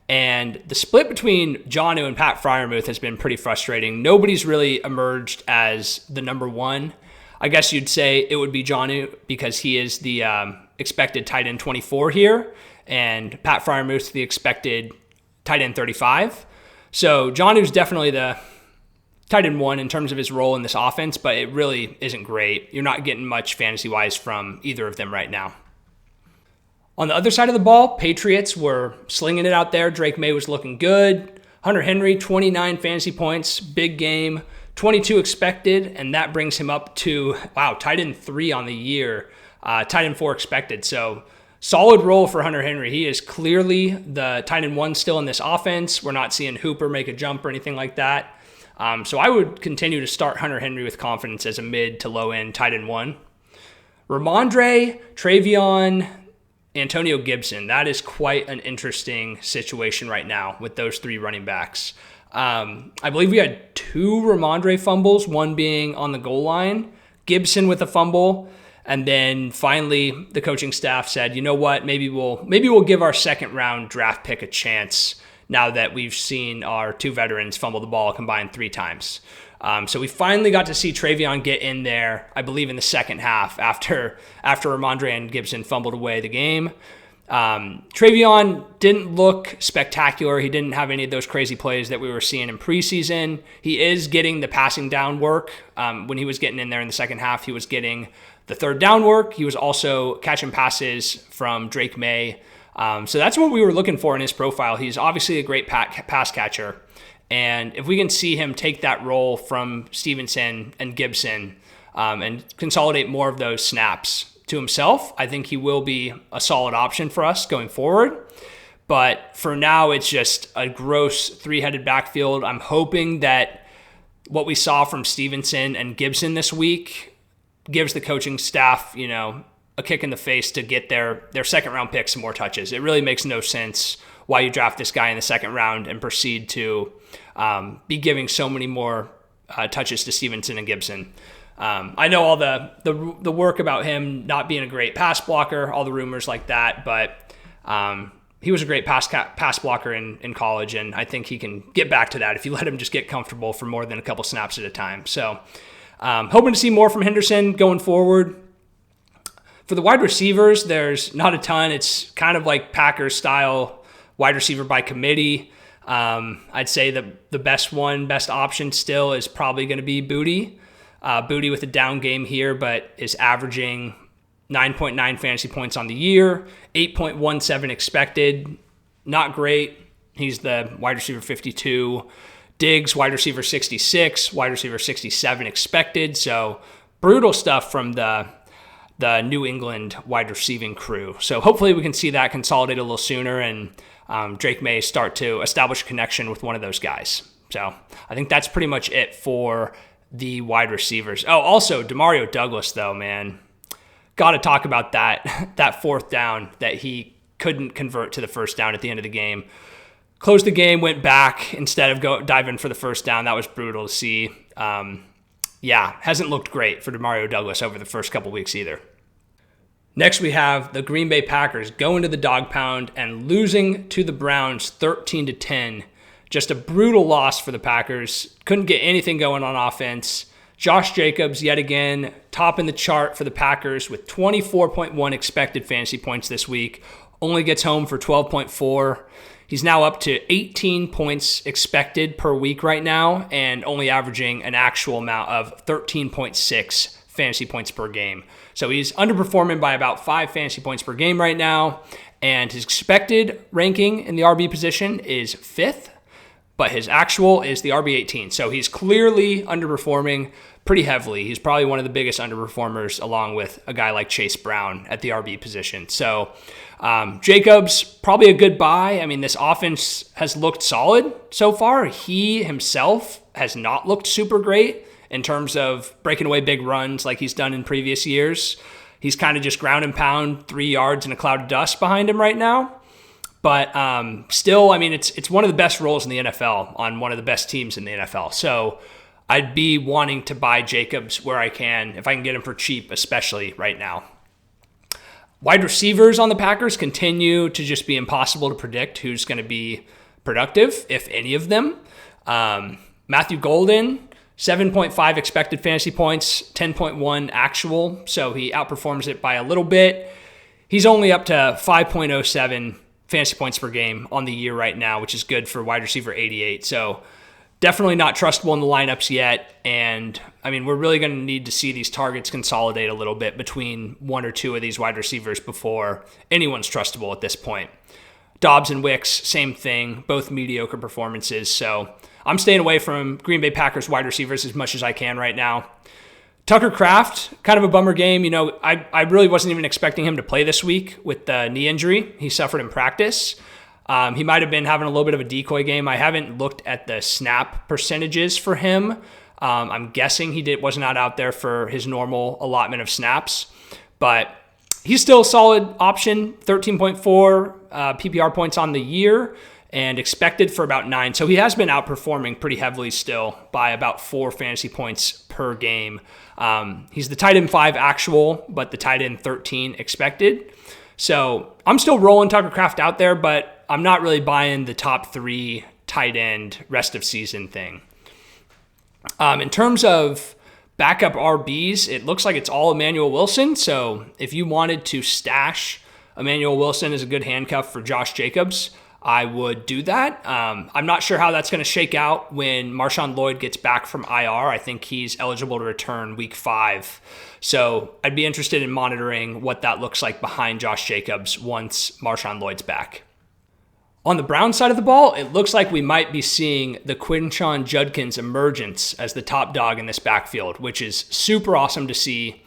And the split between Jonnu and Pat Freiermuth has been pretty frustrating. Nobody's really emerged as the number one. I guess you'd say it would be Jonnu because he is the expected tight end 24 here, and Pat Freiermuth the expected tight end 35. So Jonnu's definitely the tight end 1 in terms of his role in this offense, but it really isn't great. You're not getting much fantasy-wise from either of them right now. On the other side of the ball, Patriots were slinging it out there. Drake May was looking good. Hunter Henry, 29 fantasy points, big game, 22 expected, and that brings him up to, tight end 3 on the year, tight end 4 expected. So solid role for Hunter Henry. He is clearly the tight end 1 still in this offense. We're not seeing Hooper make a jump or anything like that. So I would continue to start Hunter Henry with confidence as a mid to low end tight end 1. Ramondre, Travion, Antonio Gibson. That is quite an interesting situation right now with those 3 running backs. I believe we had 2 Ramondre fumbles, one being on the goal line, Gibson with a fumble, and then finally the coaching staff said, you know what, maybe we'll give our second round draft pick a chance now that we've seen our 2 veterans fumble the ball combined 3 times. So we finally got to see Travion get in there, I believe, in the second half after Ramondre and Gibson fumbled away the game. Travion didn't look spectacular. He didn't have any of those crazy plays that we were seeing in preseason. He is getting the passing down work. When he was getting in there in the second half, he was getting the third down work. He was also catching passes from Drake May. So that's what we were looking for in his profile. He's obviously a great pass catcher. And if we can see him take that role from Stevenson and Gibson and consolidate more of those snaps to himself, I think he will be a solid option for us going forward. But for now, it's just a gross 3-headed backfield. I'm hoping that what we saw from Stevenson and Gibson this week gives the coaching staff, a kick in the face to get their second round pick some more touches. It really makes no sense why you draft this guy in the second round and proceed to be giving so many more touches to Stevenson and Gibson. I know all the work about him not being a great pass blocker, all the rumors like that, but he was a great pass blocker in college, and I think he can get back to that if you let him just get comfortable for more than a couple snaps at a time. So hoping to see more from Henderson going forward. For the wide receivers, there's not a ton. It's kind of like Packers style wide receiver by committee. I'd say the best option still is probably going to be Booty. Booty with a down game here, but is averaging 9.9 fantasy points on the year, 8.17 expected. Not great. He's the wide receiver 52. Diggs, wide receiver 66, wide receiver 67 expected. So brutal stuff from the New England wide receiving crew. So hopefully we can see that consolidate a little sooner and Drake may start to establish a connection with one of those guys. So I think that's pretty much it for the wide receivers. Oh, also Demario Douglas though, man. Got to talk about that fourth down that he couldn't convert to the first down at the end of the game. Closed the game, went back instead of diving for the first down. That was brutal to see. Hasn't looked great for Demario Douglas over the first couple weeks either. Next, we have the Green Bay Packers going to the dog pound and losing to the Browns 13-10. Just a brutal loss for the Packers. Couldn't get anything going on offense. Josh Jacobs, yet again, topping the chart for the Packers with 24.1 expected fantasy points this week. Only gets home for 12.4. He's now up to 18 points expected per week right now and only averaging an actual amount of 13.6 fantasy points per game. So he's underperforming by about 5 fantasy points per game right now, and his expected ranking in the RB position is 5th. but his actual is the RB18. So he's clearly underperforming pretty heavily. He's probably one of the biggest underperformers, along with a guy like Chase Brown at the RB position. So Jacobs, probably a good buy. I mean, this offense has looked solid so far. He himself has not looked super great in terms of breaking away big runs like he's done in previous years. He's kind of just ground and pound, 3 yards and a cloud of dust behind him right now. But still, I mean, it's one of the best roles in the NFL on one of the best teams in the NFL. So I'd be wanting to buy Jacobs where I can, if I can get him for cheap, especially right now. Wide receivers on the Packers continue to just be impossible to predict who's going to be productive, if any of them. Matthew Golden, 7.5 expected fantasy points, 10.1 actual, so he outperforms it by a little bit. He's only up to 5.07 fantasy points per game on the year right now, which is good for wide receiver 88. So definitely not trustable in the lineups yet. And I mean, we're really going to need to see these targets consolidate a little bit between one or two of these wide receivers before anyone's trustable at this point. Dobbs and Wicks, same thing, both mediocre performances. So I'm staying away from Green Bay Packers wide receivers as much as I can right now. Tucker Kraft, kind of a bummer game. You know, I really wasn't even expecting him to play this week with the knee injury he suffered in practice. He might have been having a little bit of a decoy game. I haven't looked at the snap percentages for him. I'm guessing he was not out there for his normal allotment of snaps, but he's still a solid option, 13.4 PPR points on the year and expected for about 9. So he has been outperforming pretty heavily still by about 4 fantasy points per game. He's the tight end 5 actual, but the tight end 13 expected. So I'm still rolling Tucker Kraft out there, but I'm not really buying the top 3 tight end rest of season thing. In terms of backup RBs, it looks like it's all Emmanuel Wilson. So if you wanted to stash Emmanuel Wilson as a good handcuff for Josh Jacobs, I would do that. I'm not sure how that's going to shake out when Marshawn Lloyd gets back from IR. I think he's eligible to return week 5. So I'd be interested in monitoring what that looks like behind Josh Jacobs once Marshawn Lloyd's back. On the Browns side of the ball, it looks like we might be seeing the Quinshon Judkins emergence as the top dog in this backfield, which is super awesome to see.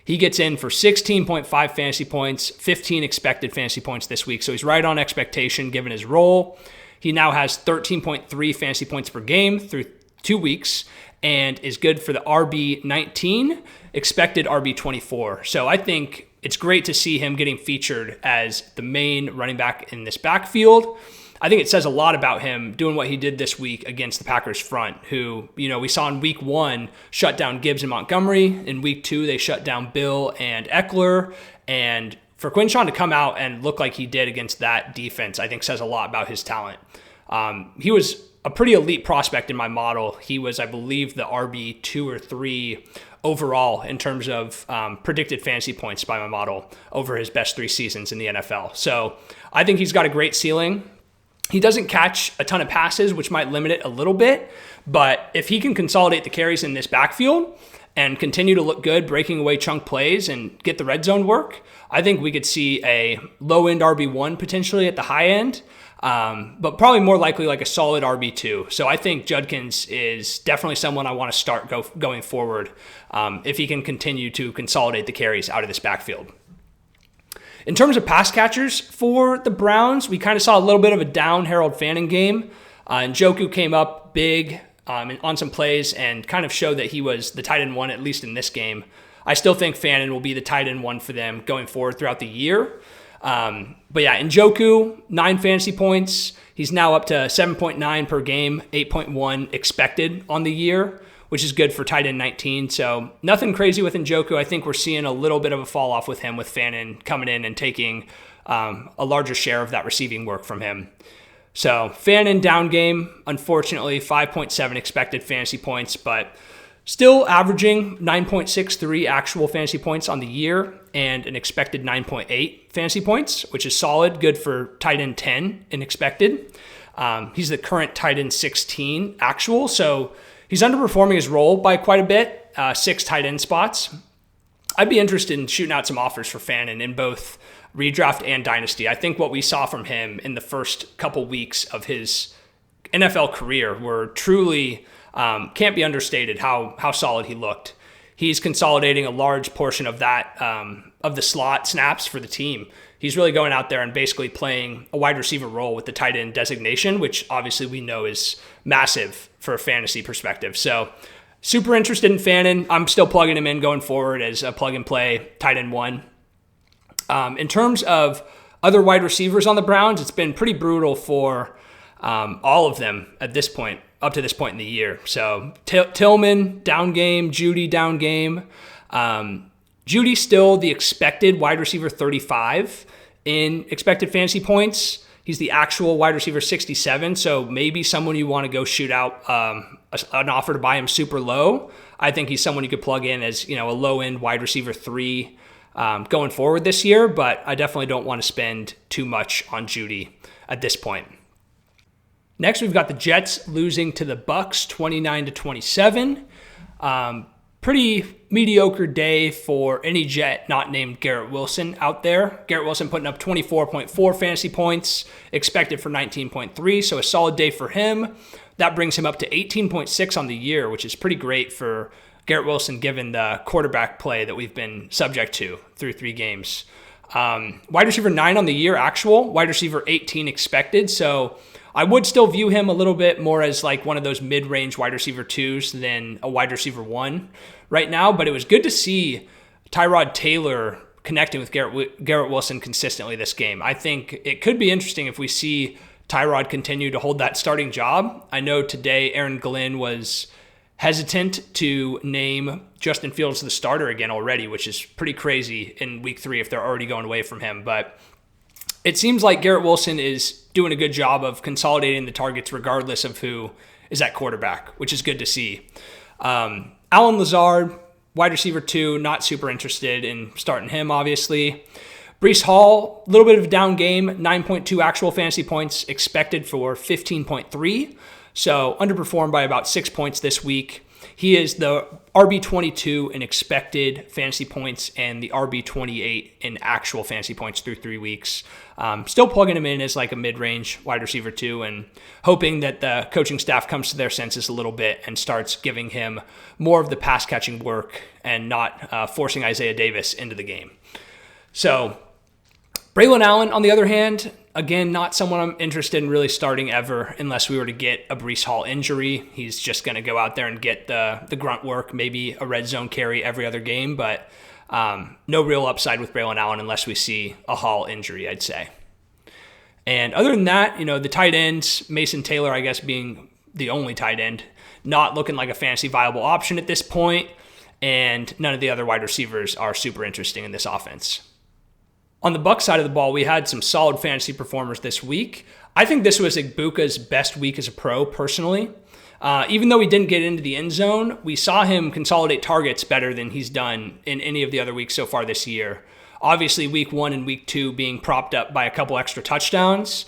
He gets in for 16.5 fantasy points, 15 expected fantasy points this week. So he's right on expectation given his role. He now has 13.3 fantasy points per game through 2 weeks and is good for the RB19, expected RB24. So I think it's great to see him getting featured as the main running back in this backfield. I think it says a lot about him doing what he did this week against the Packers front, who, you know, we saw in week 1 shut down Gibbs and Montgomery. In week 2, they shut down Bill and Eckler. And for Quinshon to come out and look like he did against that defense, I think says a lot about his talent. He was a pretty elite prospect in my model. He was, I believe, the RB 2 or 3 overall in terms of predicted fantasy points by my model over his best 3 seasons in the NFL. So I think he's got a great ceiling. He doesn't catch a ton of passes, which might limit it a little bit, but if he can consolidate the carries in this backfield and continue to look good, breaking away chunk plays and get the red zone work, I think we could see a low-end RB1 potentially at the high end, but probably more likely like a solid RB2. So I think Judkins is definitely someone I want to start going forward if he can continue to consolidate the carries out of this backfield. In terms of pass catchers for the Browns, we kind of saw a little bit of a down Harold Fanning game. Njoku came up big on some plays and kind of showed that he was the tight end 1, at least in this game. I still think Fanning will be the tight end 1 for them going forward throughout the year. But yeah, Njoku, 9 fantasy points. He's now up to 7.9 per game, 8.1 expected on the year, which is good for tight end 19. So nothing crazy with Njoku. I think we're seeing a little bit of a fall off with him, with Fannin coming in and taking a larger share of that receiving work from him. So Fannin down game, unfortunately, 5.7 expected fantasy points, but still averaging 9.63 actual fantasy points on the year and an expected 9.8 fantasy points, which is solid, good for tight end 10 in expected. He's the current tight end 16 actual, so he's underperforming his role by quite a bit, 6 tight end spots. I'd be interested in shooting out some offers for Fannin in both redraft and dynasty. I think what we saw from him in the first couple weeks of his NFL career were truly can't be understated how solid he looked. He's consolidating a large portion of that of the slot snaps for the team. He's really going out there and basically playing a wide receiver role with the tight end designation, which obviously we know is massive for a fantasy perspective. So super interested in Fannin. I'm still plugging him in going forward as a plug and play tight end one. In terms of other wide receivers on the Browns, it's been pretty brutal for all of them at this point, up to this point in the year. So Tillman, down game. Jeudy, down game. Jeudy still the expected wide receiver 35 in expected fantasy points. He's the actual wide receiver 67, so maybe someone you want to go shoot out an offer to buy him super low. I think he's someone you could plug in as, a low-end wide receiver 3 going forward this year, but I definitely don't want to spend too much on Jeudy at this point. Next, we've got the Jets losing to the Bucs 29-27. Pretty mediocre day for any Jet not named Garrett Wilson out there. Garrett Wilson putting up 24.4 fantasy points, expected for 19.3, so a solid day for him. That brings him up to 18.6 on the year, which is pretty great for Garrett Wilson given the quarterback play that we've been subject to through 3 games. Wide receiver 9 on the year actual, wide receiver 18 expected, so I would still view him a little bit more as like one of those mid-range wide receiver 2s than a wide receiver 1 right now, but it was good to see Tyrod Taylor connecting with Garrett Wilson consistently this game. I think it could be interesting if we see Tyrod continue to hold that starting job. I know today Aaron Glenn was hesitant to name Justin Fields the starter again already, which is pretty crazy in week 3 if they're already going away from him, but it seems like Garrett Wilson is doing a good job of consolidating the targets regardless of who is at quarterback, which is good to see. Allen Lazard, wide receiver 2, not super interested in starting him, obviously. Breece Hall, a little bit of a down game, 9.2 actual fantasy points, expected for 15.3, so underperformed by about 6 points this week. He is the RB22 in expected fantasy points and the RB28 in actual fantasy points through 3 weeks. Still plugging him in as like a mid-range wide receiver 2 and hoping that the coaching staff comes to their senses a little bit and starts giving him more of the pass-catching work and not forcing Isaiah Davis into the game. So Braylon Allen, on the other hand, again, not someone I'm interested in really starting ever unless we were to get a Breece Hall injury. He's just going to go out there and get the grunt work, maybe a red zone carry every other game, but no real upside with Braylon Allen unless we see a Hall injury, I'd say. And other than that, the tight ends, Mason Taylor, I guess, being the only tight end, not looking like a fantasy viable option at this point, and none of the other wide receivers are super interesting in this offense. On the Bucs side of the ball, we had some solid fantasy performers this week. I think this was Igbuka's best week as a pro, personally. Even though he didn't get into the end zone, we saw him consolidate targets better than he's done in any of the other weeks so far this year. Obviously, week 1 and week 2 being propped up by a couple extra touchdowns.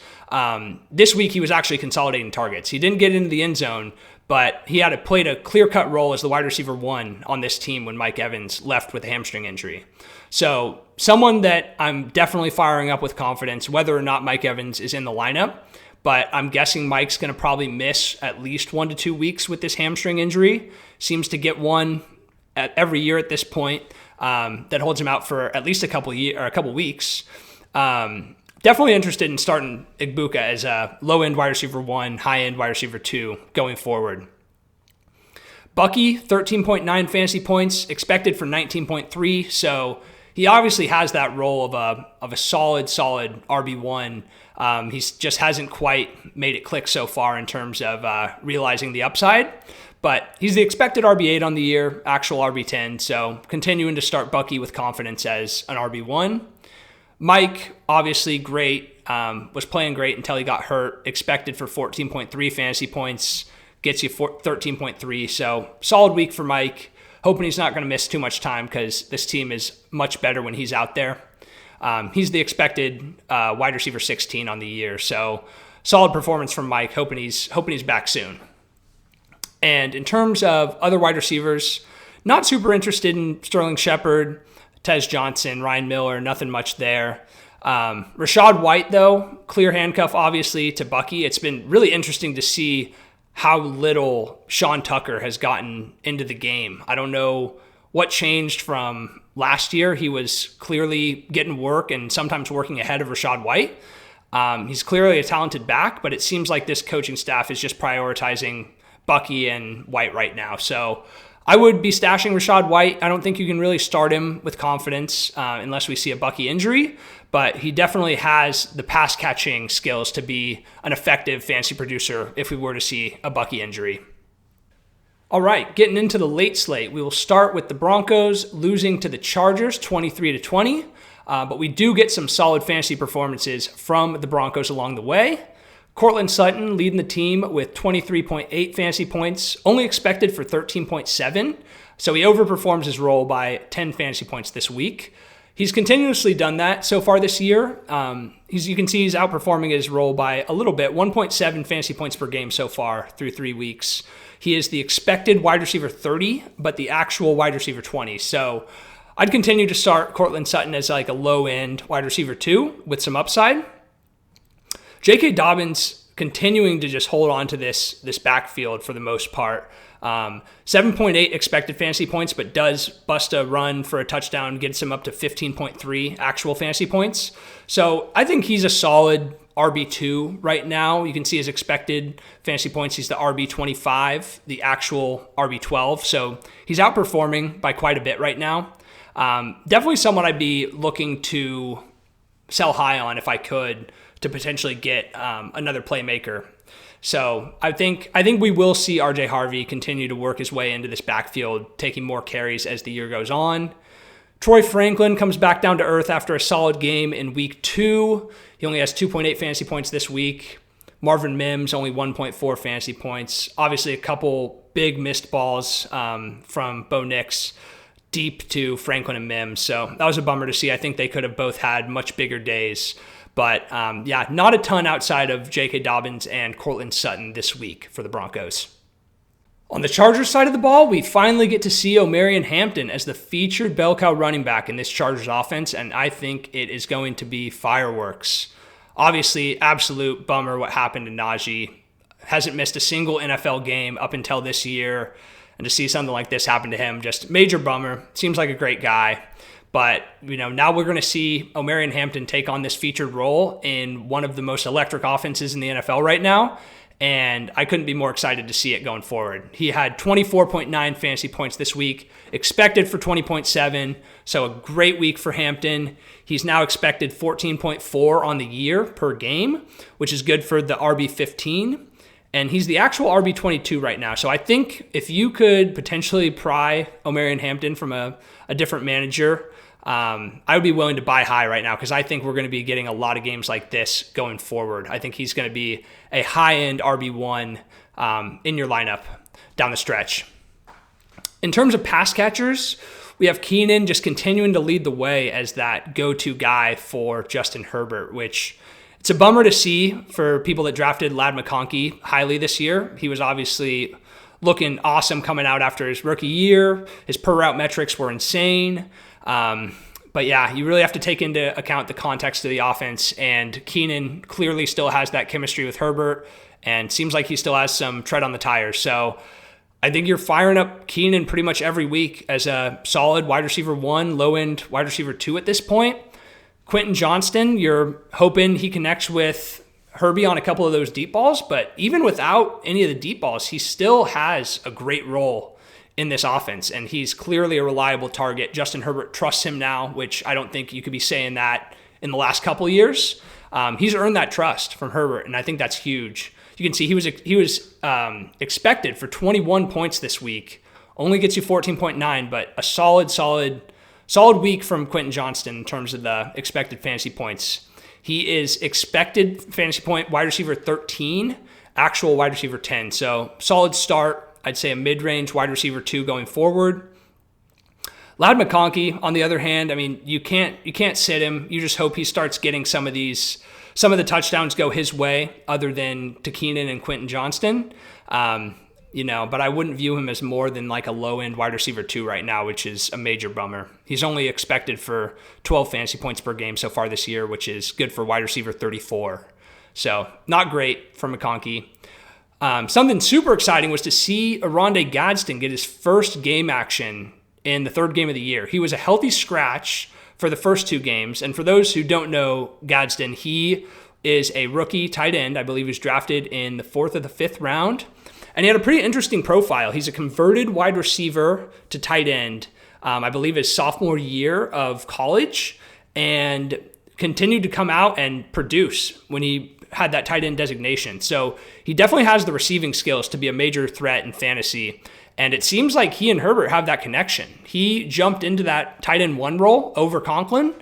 This week, he was actually consolidating targets. He didn't get into the end zone, but he played a clear-cut role as the wide receiver 1 on this team when Mike Evans left with a hamstring injury. So someone that I'm definitely firing up with confidence, whether or not Mike Evans is in the lineup, but I'm guessing Mike's going to probably miss at least 1 to 2 weeks with this hamstring injury. Seems to get one every year at this point that holds him out for at least a couple weeks. Definitely interested in starting Igbuka as a low-end wide receiver 1, high-end wide receiver 2 going forward. Bucky, 13.9 fantasy points, expected for 19.3, so he obviously has that role of a solid RB1. He just hasn't quite made it click so far in terms of realizing the upside, but he's the expected RB8 on the year, actual RB10, so continuing to start Bucky with confidence as an RB1. Mike, obviously great, was playing great until he got hurt, expected for 14.3 fantasy points, gets you 13.3, so solid week for Mike. Hoping he's not going to miss too much time because this team is much better when he's out there. He's the expected wide receiver 16 on the year, so solid performance from Mike. Hoping he's back soon. And in terms of other wide receivers, not super interested in Sterling Shepard, Tez Johnson, Ryan Miller, nothing much there. Rachaad White, though, clear handcuff, obviously, to Bucky. It's been really interesting to see how little Sean Tucker has gotten into the game. I don't know what changed from last year. He was clearly getting work and sometimes working ahead of Rachaad White. He's clearly a talented back, but it seems like this coaching staff is just prioritizing Bucky and White right now. So I would be stashing Rachaad White. I don't think you can really start him with confidence unless we see a Bucky injury, but he definitely has the pass catching skills to be an effective fantasy producer if we were to see a Bucky injury. All right, getting into the late slate, we will start with the Broncos losing to the Chargers 23-20, but we do get some solid fantasy performances from the Broncos along the way. Courtland Sutton leading the team with 23.8 fantasy points, only expected for 13.7, so he overperforms his role by 10 fantasy points this week. He's continuously done that so far this year. You can see he's outperforming his role by a little bit, 1.7 fantasy points per game so far through 3 weeks. He is the expected wide receiver 30, but the actual wide receiver 20. So I'd continue to start Courtland Sutton as like a low-end wide receiver 2 with some upside. J.K. Dobbins continuing to just hold on to this backfield for the most part. 7.8 expected fantasy points, but does bust a run for a touchdown, gets him up to 15.3 actual fantasy points. So I think he's a solid RB2 right now. You can see his expected fantasy points. He's the RB25, the actual RB12. So he's outperforming by quite a bit right now. Definitely someone I'd be looking to sell high on if I could, to potentially get another playmaker. So I think we will see RJ Harvey continue to work his way into this backfield, taking more carries as the year goes on. Troy Franklin comes back down to earth after a solid game in week 2. He only has 2.8 fantasy points this week. Marvin Mims, only 1.4 fantasy points. Obviously, a couple big missed balls from Bo Nix deep to Franklin and Mims. So that was a bummer to see. I think they could have both had much bigger days. But not a ton outside of J.K. Dobbins and Courtland Sutton this week for the Broncos. On the Chargers side of the ball, we finally get to see Omarion Hampton as the featured bell cow running back in this Chargers offense, and I think it is going to be fireworks. Obviously, absolute bummer what happened to Najee. Hasn't missed a single NFL game up until this year, and to see something like this happen to him, just major bummer. Seems like a great guy. But, now we're going to see Omarion Hampton take on this featured role in one of the most electric offenses in the NFL right now. And I couldn't be more excited to see it going forward. He had 24.9 fantasy points this week, expected for 20.7. So a great week for Hampton. He's now expected 14.4 on the year per game, which is good for the RB15. And he's the actual RB22 right now. So I think if you could potentially pry Omarion Hampton from a different manager, I would be willing to buy high right now because I think we're going to be getting a lot of games like this going forward. I think he's going to be a high-end RB1 in your lineup down the stretch. In terms of pass catchers, we have Keenan just continuing to lead the way as that go-to guy for Justin Herbert, which it's a bummer to see for people that drafted Ladd McConkey highly this year. He was obviously looking awesome coming out after his rookie year. His per-route metrics were insane. But yeah, you really have to take into account the context of the offense, and Keenan clearly still has that chemistry with Herbert and seems like he still has some tread on the tires. So I think you're firing up Keenan pretty much every week as a solid wide receiver 1, low-end wide receiver 2 at this point. Quentin Johnston, you're hoping he connects with Herbie on a couple of those deep balls, but even without any of the deep balls, he still has a great role in this offense, and he's clearly a reliable target. Justin Herbert trusts him now, which I don't think you could be saying that in the last couple of years. He's earned that trust from Herbert, and I think that's huge. You can see he was expected for 21 points this week. Only gets you 14.9, but a solid week from Quentin Johnston in terms of the expected fantasy points. He is expected fantasy point wide receiver 13, actual wide receiver 10. So solid start. I'd say a mid-range wide receiver 2 going forward. Ladd McConkey, on the other hand, I mean, you can't sit him. You just hope he starts getting some of the touchdowns go his way, other than to Keenan and Quentin Johnston. but I wouldn't view him as more than like a low-end wide receiver 2 right now, which is a major bummer. He's only expected for 12 fantasy points per game so far this year, which is good for wide receiver 34. So not great for McConkey. Something super exciting was to see Oronde Gadsden get his first game action in the third game of the year. He was a healthy scratch for the first 2 games. And for those who don't know Gadsden, he is a rookie tight end. I believe he was drafted in the 4th or the 5th round. And he had a pretty interesting profile. He's a converted wide receiver to tight end, I believe his sophomore year of college, and continued to come out and produce when he had that tight end designation. So he definitely has the receiving skills to be a major threat in fantasy. And it seems like he and Herbert have that connection. He jumped into that tight end 1 role over Conklin.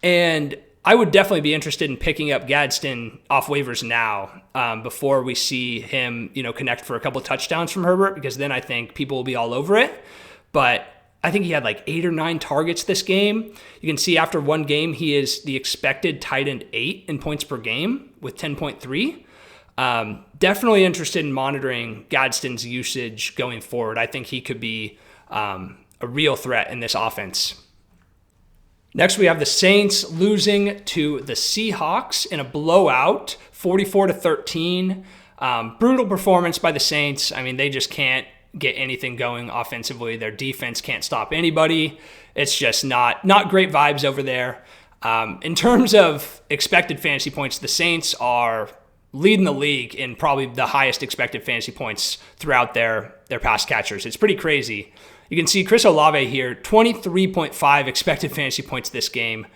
And I would definitely be interested in picking up Gadsden off waivers now before we see him, connect for a couple touchdowns from Herbert, because then I think people will be all over it. But I think he had like 8 or 9 targets this game. You can see after 1 game, he is the expected tight end 8 in points per game with 10.3. Definitely interested in monitoring Gadsden's usage going forward. I think he could be a real threat in this offense. Next, we have the Saints losing to the Seahawks in a blowout, 44-13. Brutal performance by the Saints. I mean, they just can't get anything going offensively. Their defense can't stop anybody. It's just not great vibes over there. In terms of expected fantasy points, the Saints are leading the league in probably the highest expected fantasy points throughout their pass catchers. It's pretty crazy. You can see Chris Olave here, 23.5 expected fantasy points this game.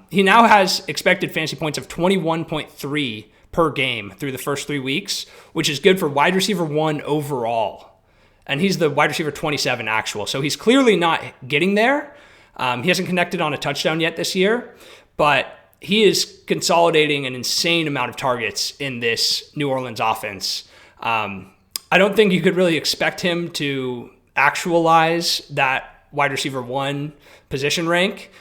He now has expected fantasy points of 21.3 per game through the first 3 weeks, which is good for wide receiver 1 overall. And he's the wide receiver 27 actual. So he's clearly not getting there. He hasn't connected on a touchdown yet this year, but he is consolidating an insane amount of targets in this New Orleans offense. I don't think you could really expect him to actualize that wide receiver 1 position rank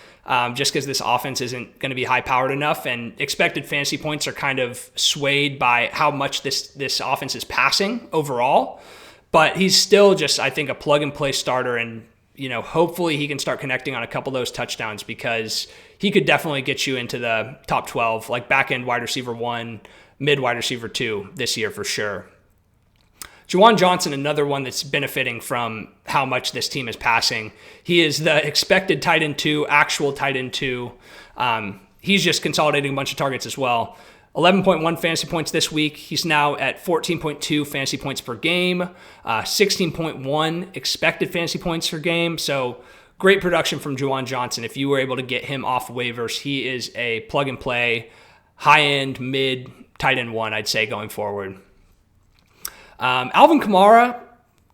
just because this offense isn't going to be high powered enough, and expected fantasy points are kind of swayed by how much this offense is passing overall. But he's still just, I think, a plug and play starter, and hopefully he can start connecting on a couple of those touchdowns, because he could definitely get you into the top 12, like back end wide receiver 1, mid wide receiver 2 this year for sure. Juwan Johnson, another one that's benefiting from how much this team is passing. He is the expected tight end 2, actual tight end 2. He's just consolidating a bunch of targets as well. 11.1 fantasy points this week. He's now at 14.2 fantasy points per game, 16.1 expected fantasy points per game. So great production from Juwan Johnson. If you were able to get him off waivers, he is a plug and play, high end, mid, tight end 1, I'd say, going forward. Alvin Kamara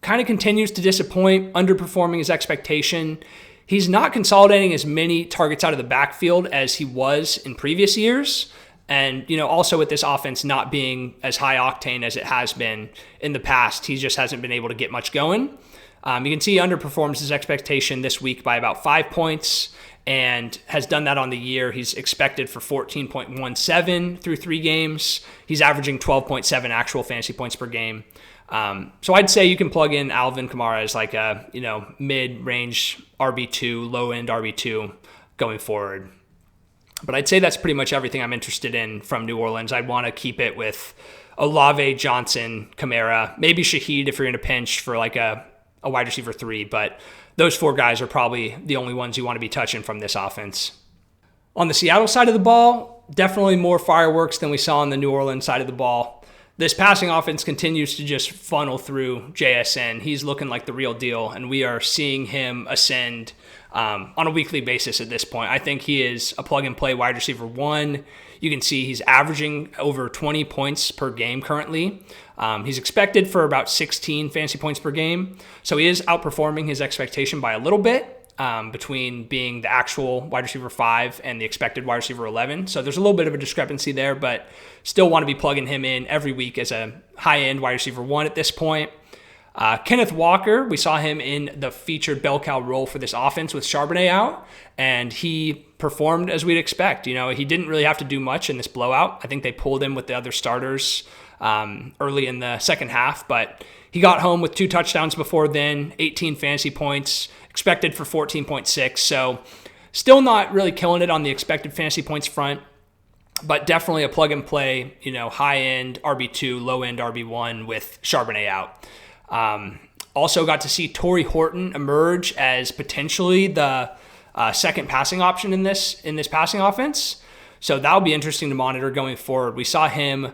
kind of continues to disappoint, underperforming his expectation. He's not consolidating as many targets out of the backfield as he was in previous years. And, also with this offense not being as high octane as it has been in the past, he just hasn't been able to get much going. You can see he underperforms his expectation this week by about 5 points and has done that on the year. He's expected for 14.17 through 3 games. He's averaging 12.7 actual fantasy points per game. So I'd say you can plug in Alvin Kamara as like a, mid-range RB2, low-end RB2 going forward. But I'd say that's pretty much everything I'm interested in from New Orleans. I'd want to keep it with Olave, Johnson, Kamara, maybe Shaheed if you're in a pinch for like a wide receiver 3, but those 4 guys are probably the only ones you want to be touching from this offense. On the Seattle side of the ball, definitely more fireworks than we saw on the New Orleans side of the ball. This passing offense continues to just funnel through JSN. He's looking like the real deal, and we are seeing him ascend on a weekly basis at this point. I think he is a plug-and-play wide receiver 1. You can see he's averaging over 20 points per game currently. He's expected for about 16 fantasy points per game, so he is outperforming his expectation by a little bit between being the actual wide receiver 5 and the expected wide receiver 11. So there's a little bit of a discrepancy there, but still want to be plugging him in every week as a high-end wide receiver 1 at this point. Kenneth Walker, we saw him in the featured bell cow role for this offense with Charbonnet out, and he performed as we'd expect. You know, he didn't really have to do much in this blowout. I think they pulled him with the other starters early in the second half, but he got home with 2 touchdowns before then, 18 fantasy points, expected for 14.6. So still not really killing it on the expected fantasy points front, but definitely a plug and play, you know, high end RB2, low end RB1 with Charbonnet out. Also got to see Torrey Horton emerge as potentially the second passing option in this passing offense. So that'll be interesting to monitor going forward. We saw him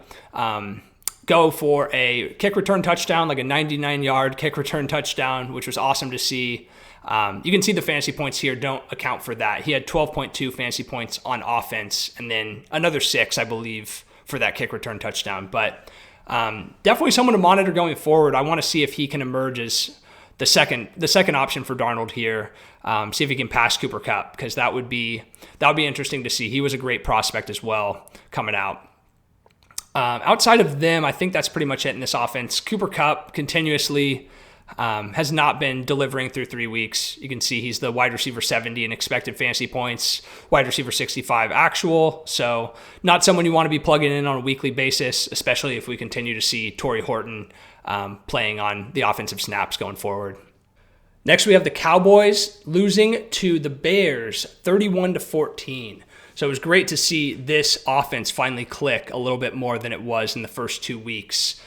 go for a kick return touchdown, like a 99-yard kick return touchdown, which was awesome to see. You can see the fantasy points here don't account for that. He had 12.2 fantasy points on offense and then another 6, I believe, for that kick return touchdown. But definitely someone to monitor going forward. I want to see if he can emerge as the second option for Darnold here. See if he can pass Cooper Kupp, because that would be interesting to see. He was a great prospect as well coming out. Outside of them, I think that's pretty much it in this offense. Cooper Kupp continuously has not been delivering through 3 weeks. You can see he's the wide receiver 70 in expected fantasy points, wide receiver 65 actual. So not someone you want to be plugging in on a weekly basis, especially if we continue to see Torrey Horton playing on the offensive snaps going forward. Next, we have the Cowboys losing to the Bears 31-14. So it was great to see this offense finally click a little bit more than it was in the first 2 weeks.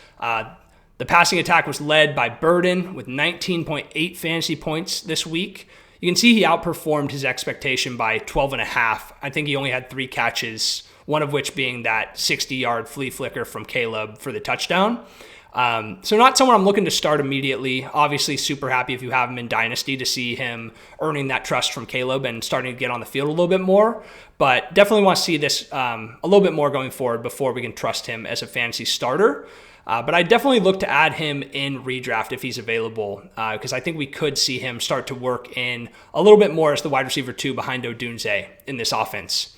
The passing attack was led by Burden with 19.8 fantasy points this week. You can see he outperformed his expectation by 12.5. I think he only had 3 catches, one of which being that 60-yard flea flicker from Caleb for the touchdown. So not someone I'm looking to start immediately. Obviously, super happy if you have him in Dynasty to see him earning that trust from Caleb and starting to get on the field a little bit more. But definitely want to see this a little bit more going forward before we can trust him as a fantasy starter. But I definitely look to add him in redraft if he's available, because I think we could see him start to work in a little bit more as the wide receiver 2 behind Odunze in this offense.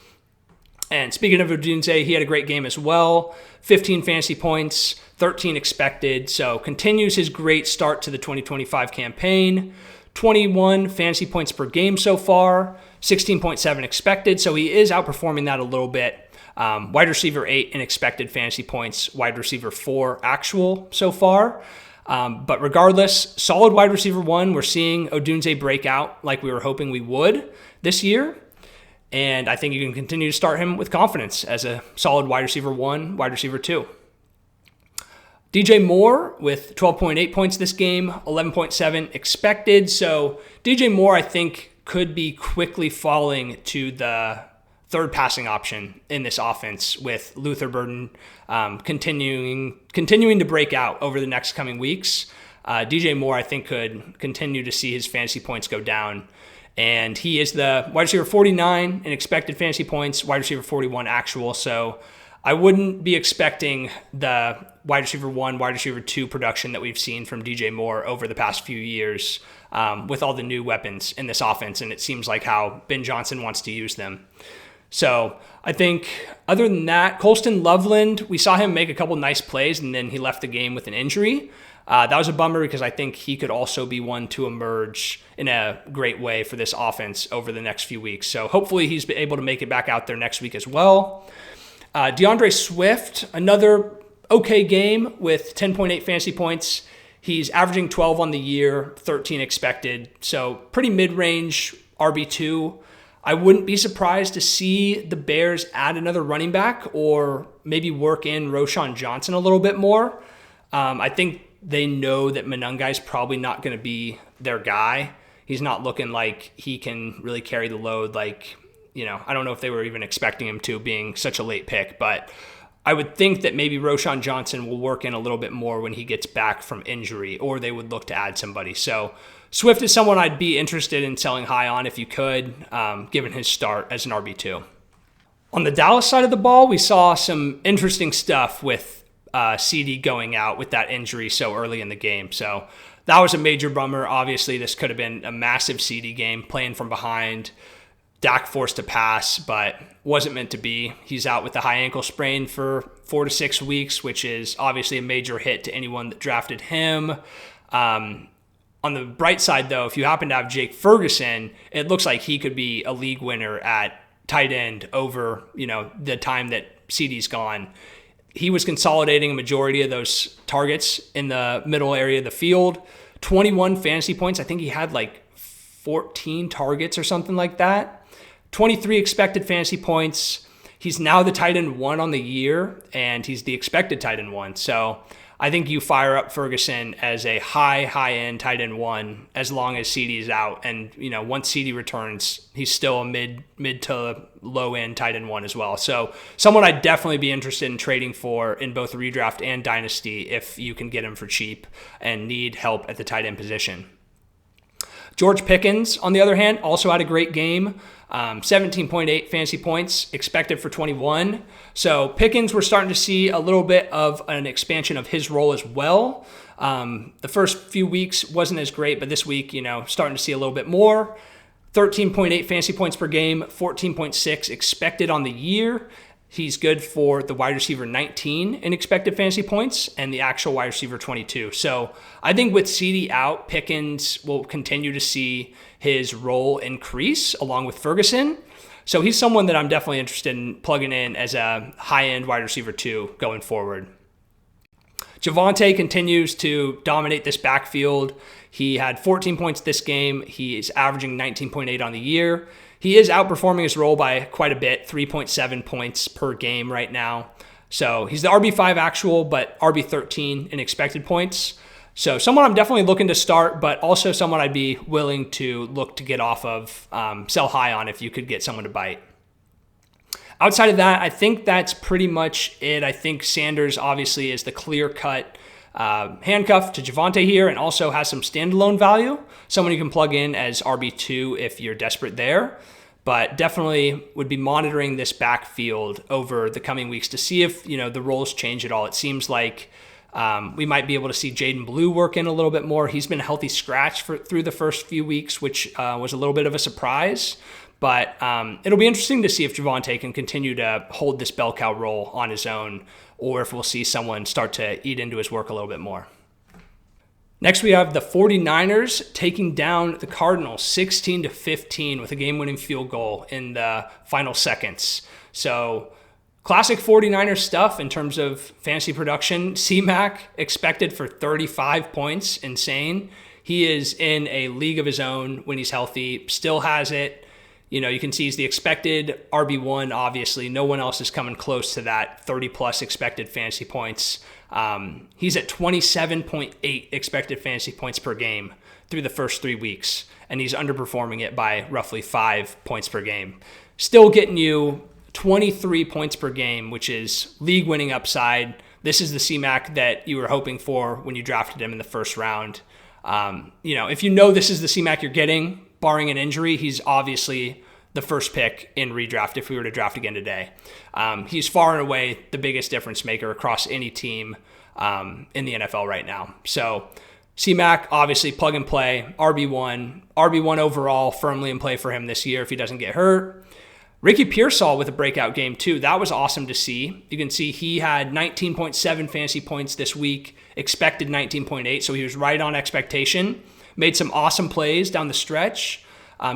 And speaking of Odunze, he had a great game as well. 15 fantasy points, 13 expected. So continues his great start to the 2025 campaign. 21 fantasy points per game so far, 16.7 expected. So he is outperforming that a little bit. Wide receiver 8 in expected fantasy points, wide receiver 4 actual so far. But regardless, solid wide receiver 1. We're seeing Odunze break out like we were hoping we would this year. And I think you can continue to start him with confidence as a solid wide receiver 1, wide receiver 2. DJ Moore with 12.8 points this game, 11.7 expected. So DJ Moore, I think, could be quickly falling to the third passing option in this offense with Luther Burden continuing to break out over the next coming weeks. DJ Moore, I think, could continue to see his fantasy points go down. And he is the wide receiver 49 in expected fantasy points, wide receiver 41 actual. So I wouldn't be expecting the wide receiver 1, wide receiver 2 production that we've seen from DJ Moore over the past few years with all the new weapons in this offense. And it seems like how Ben Johnson wants to use them. So I think other than that, Colston Loveland, we saw him make a couple nice plays and then he left the game with an injury. That was a bummer because I think he could also be one to emerge in a great way for this offense over the next few weeks. So hopefully he's able to make it back out there next week as well. DeAndre Swift, another okay game with 10.8 fantasy points. He's averaging 12 on the year, 13 expected. So pretty mid-range RB2. I wouldn't be surprised to see the Bears add another running back or maybe work in Roschon Johnson a little bit more. I think they know that Monungai's probably not going to be their guy. He's not looking like he can really carry the load. Like, you know, I don't know if they were even expecting him to, being such a late pick, but I would think that maybe Roschon Johnson will work in a little bit more when he gets back from injury, or they would look to add somebody. So Swift is someone I'd be interested in selling high on if you could, given his start as an RB2. On the Dallas side of the ball, we saw some interesting stuff with CD going out with that injury so early in the game. So that was a major bummer. Obviously, this could have been a massive CD game, playing from behind. Dak forced to pass, but wasn't meant to be. He's out with a high ankle sprain for 4 to 6 weeks, which is obviously a major hit to anyone that drafted him. On the bright side, though, if you happen to have Jake Ferguson, it looks like he could be a league winner at tight end over, the time that CeeDee's gone. He was consolidating a majority of those targets in the middle area of the field. 21 fantasy points. I think he had like 14 targets or something like that. 23 expected fantasy points. He's now the tight end 1 on the year, and he's the expected tight end 1. So I think you fire up Ferguson as a high-end tight end 1 as long as CeeDee's out. And, once CeeDee returns, he's still a mid to low-end tight end 1 as well. So someone I'd definitely be interested in trading for in both redraft and dynasty if you can get him for cheap and need help at the tight end position. George Pickens, on the other hand, also had a great game. 17.8 fantasy points expected for 21. So Pickens, we're starting to see a little bit of an expansion of his role as well. The first few weeks wasn't as great, but this week, starting to see a little bit more. 13.8 fantasy points per game, 14.6 expected on the year. He's good for the wide receiver 19 in expected fantasy points and the actual wide receiver 22. So I think with CeeDee out, Pickens will continue to see his role increase along with Ferguson. So he's someone that I'm definitely interested in plugging in as a high-end wide receiver 2 going forward. Javonte continues to dominate this backfield. He had 14 points this game. He is averaging 19.8 on the year. He is outperforming his role by quite a bit, 3.7 points per game right now. So he's the RB5 actual, but RB13 in expected points. So someone I'm definitely looking to start, but also someone I'd be willing to look to get off of, sell high on if you could get someone to bite. Outside of that, I think that's pretty much it. I think Sanders obviously is the clear-cut handcuff to Javonte here and also has some standalone value. Someone you can plug in as RB2 if you're desperate there. But definitely would be monitoring this backfield over the coming weeks to see if, the roles change at all. It seems like we might be able to see Jaden Blue work in a little bit more. He's been a healthy scratch through the first few weeks, which was a little bit of a surprise. But it'll be interesting to see if Javonte can continue to hold this bell cow role on his own, or if we'll see someone start to eat into his work a little bit more. Next, we have the 49ers taking down the Cardinals 16-15 with a game-winning field goal in the final seconds. So classic 49ers stuff in terms of fantasy production. C-Mac expected for 35 points. Insane. He is in a league of his own when he's healthy. Still has it. You can see he's the expected RB1, obviously. No one else is coming close to that 30-plus expected fantasy points. He's at 27.8 expected fantasy points per game through the first 3 weeks, and he's underperforming it by roughly 5 points per game. Still getting you 23 points per game, which is league-winning upside. This is the C-Mac that you were hoping for when you drafted him in the first round. If this is the C-Mac you're getting, barring an injury, he's obviously the first pick in redraft if we were to draft again today. He's far and away the biggest difference maker across any team in the NFL right now. So C-Mac, obviously plug and play, RB1 overall, firmly in play for him this year if he doesn't get hurt. Ricky Pearsall with a breakout game too. That was awesome to see. You can see he had 19.7 fantasy points this week, expected 19.8, so he was right on expectation. Made some awesome plays down the stretch.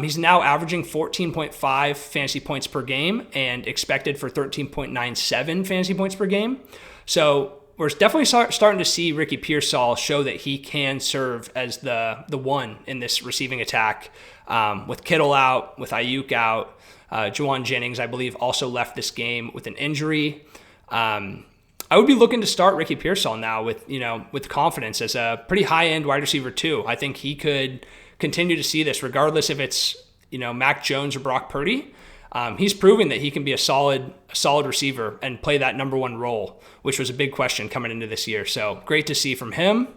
He's now averaging 14.5 fantasy points per game and expected for 13.97 fantasy points per game. So we're definitely starting to see Ricky Pearsall show that he can serve as the one in this receiving attack. With Kittle out, with Ayuk out, Juwan Jennings, I believe, also left this game with an injury. I would be looking to start Ricky Pearsall now with confidence as a pretty high-end wide receiver too. I think he could continue to see this regardless if it's, Mac Jones or Brock Purdy. He's proven that he can be a solid receiver and play that number one role, which was a big question coming into this year. So great to see from him.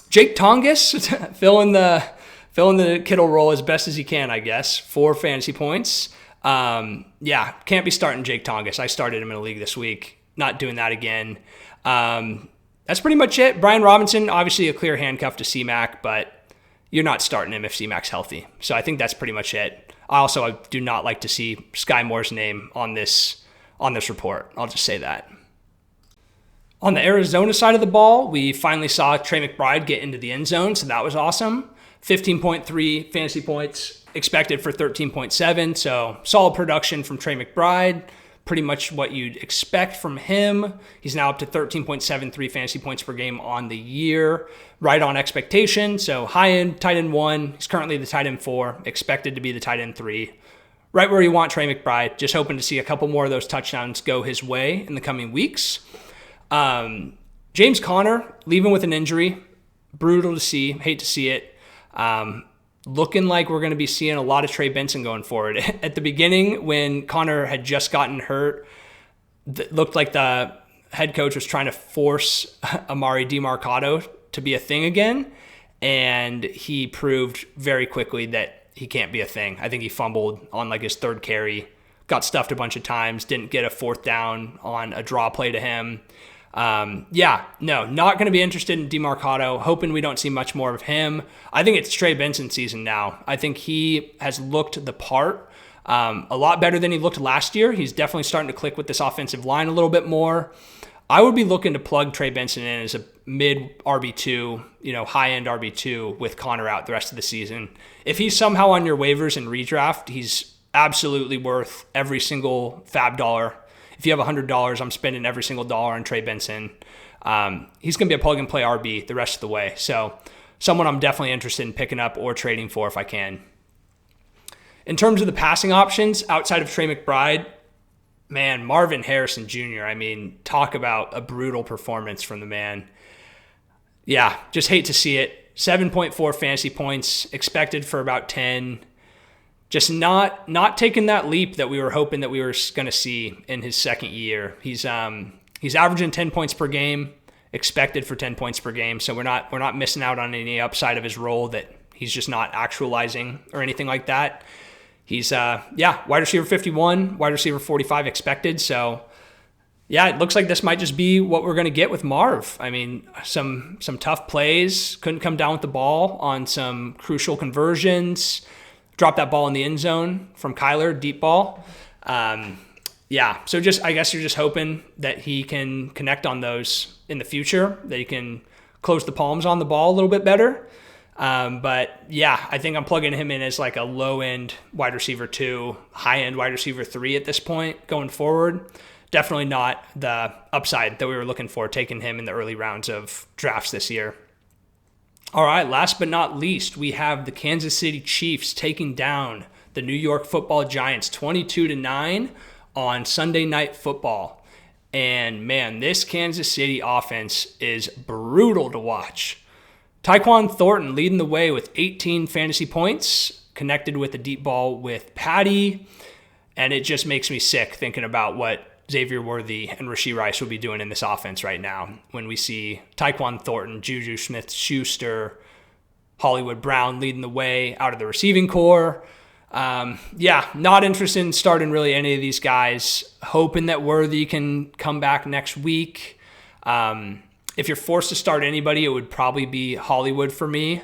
Jake Tonges filling the Kittle role as best as he can, I guess, 4 fantasy points. Can't be starting Jake Tonges. I started him in a league this week. Not doing that again. That's pretty much it. Brian Robinson, obviously a clear handcuff to C-Mac, but you're not starting him if C-Mac's healthy. So I think that's pretty much it. I do not like to see Sky Moore's name on this report. I'll just say that. On the Arizona side of the ball, we finally saw Trey McBride get into the end zone, so that was awesome. 15.3 fantasy points expected for 13.7, so solid production from Trey McBride. Pretty much what you'd expect from him. He's now up to 13.73 fantasy points per game on the year, right on expectation. So high end, tight end 1. He's currently the tight end 4, expected to be the tight end 3. Right where you want Trey McBride. Just hoping to see a couple more of those touchdowns go his way in the coming weeks. James Conner, leaving with an injury. Brutal to see. Hate to see it. Looking like we're going to be seeing a lot of Trey Benson going forward. At the beginning, when Conner had just gotten hurt, looked like the head coach was trying to force Amari DeMarcado to be a thing again, and he proved very quickly that he can't be a thing. I think he fumbled on like his third carry, got stuffed a bunch of times, didn't get a fourth down on a draw play to him. Not going to be interested in DeMarcado, hoping we don't see much more of him. I think it's Trey Benson season now. I think he has looked the part a lot better than he looked last year. He's definitely starting to click with this offensive line a little bit more. I would be looking to plug Trey Benson in as a mid RB2, high-end RB2 with Conner out the rest of the season. If he's somehow on your waivers and redraft, he's absolutely worth every single fab dollar. If you have $100, I'm spending every single dollar on Trey Benson. He's going to be a plug-and-play RB the rest of the way. So someone I'm definitely interested in picking up or trading for if I can. In terms of the passing options, outside of Trey McBride, man, Marvin Harrison Jr., talk about a brutal performance from the man. Yeah, just hate to see it. 7.4 fantasy points, expected for about 10. Just not taking that leap that we were hoping that we were going to see in his second year. He's averaging 10 points per game, expected for 10 points per game. So we're not missing out on any upside of his role that he's just not actualizing or anything like that. He's wide receiver 51, wide receiver 45 expected. So yeah, it looks like this might just be what we're going to get with Marv. Some tough plays, couldn't come down with the ball on some crucial conversions. Drop that ball in the end zone from Kyler, deep ball. So I guess you're just hoping that he can connect on those in the future, that he can close the palms on the ball a little bit better. I think I'm plugging him in as like a low-end wide receiver 2, high-end wide receiver 3 at this point going forward. Definitely not the upside that we were looking for, taking him in the early rounds of drafts this year. All right, last but not least, we have the Kansas City Chiefs taking down the New York Football Giants 22-9 on Sunday Night Football. And man, this Kansas City offense is brutal to watch. Tyquan Thornton leading the way with 18 fantasy points, connected with a deep ball with Patty. And it just makes me sick thinking about what Xavier Worthy and Rashee Rice will be doing in this offense right now when we see Tyquan Thornton, Juju Smith-Schuster, Hollywood Brown leading the way out of the receiving core. Not interested in starting really any of these guys. Hoping that Worthy can come back next week. If you're forced to start anybody, it would probably be Hollywood for me.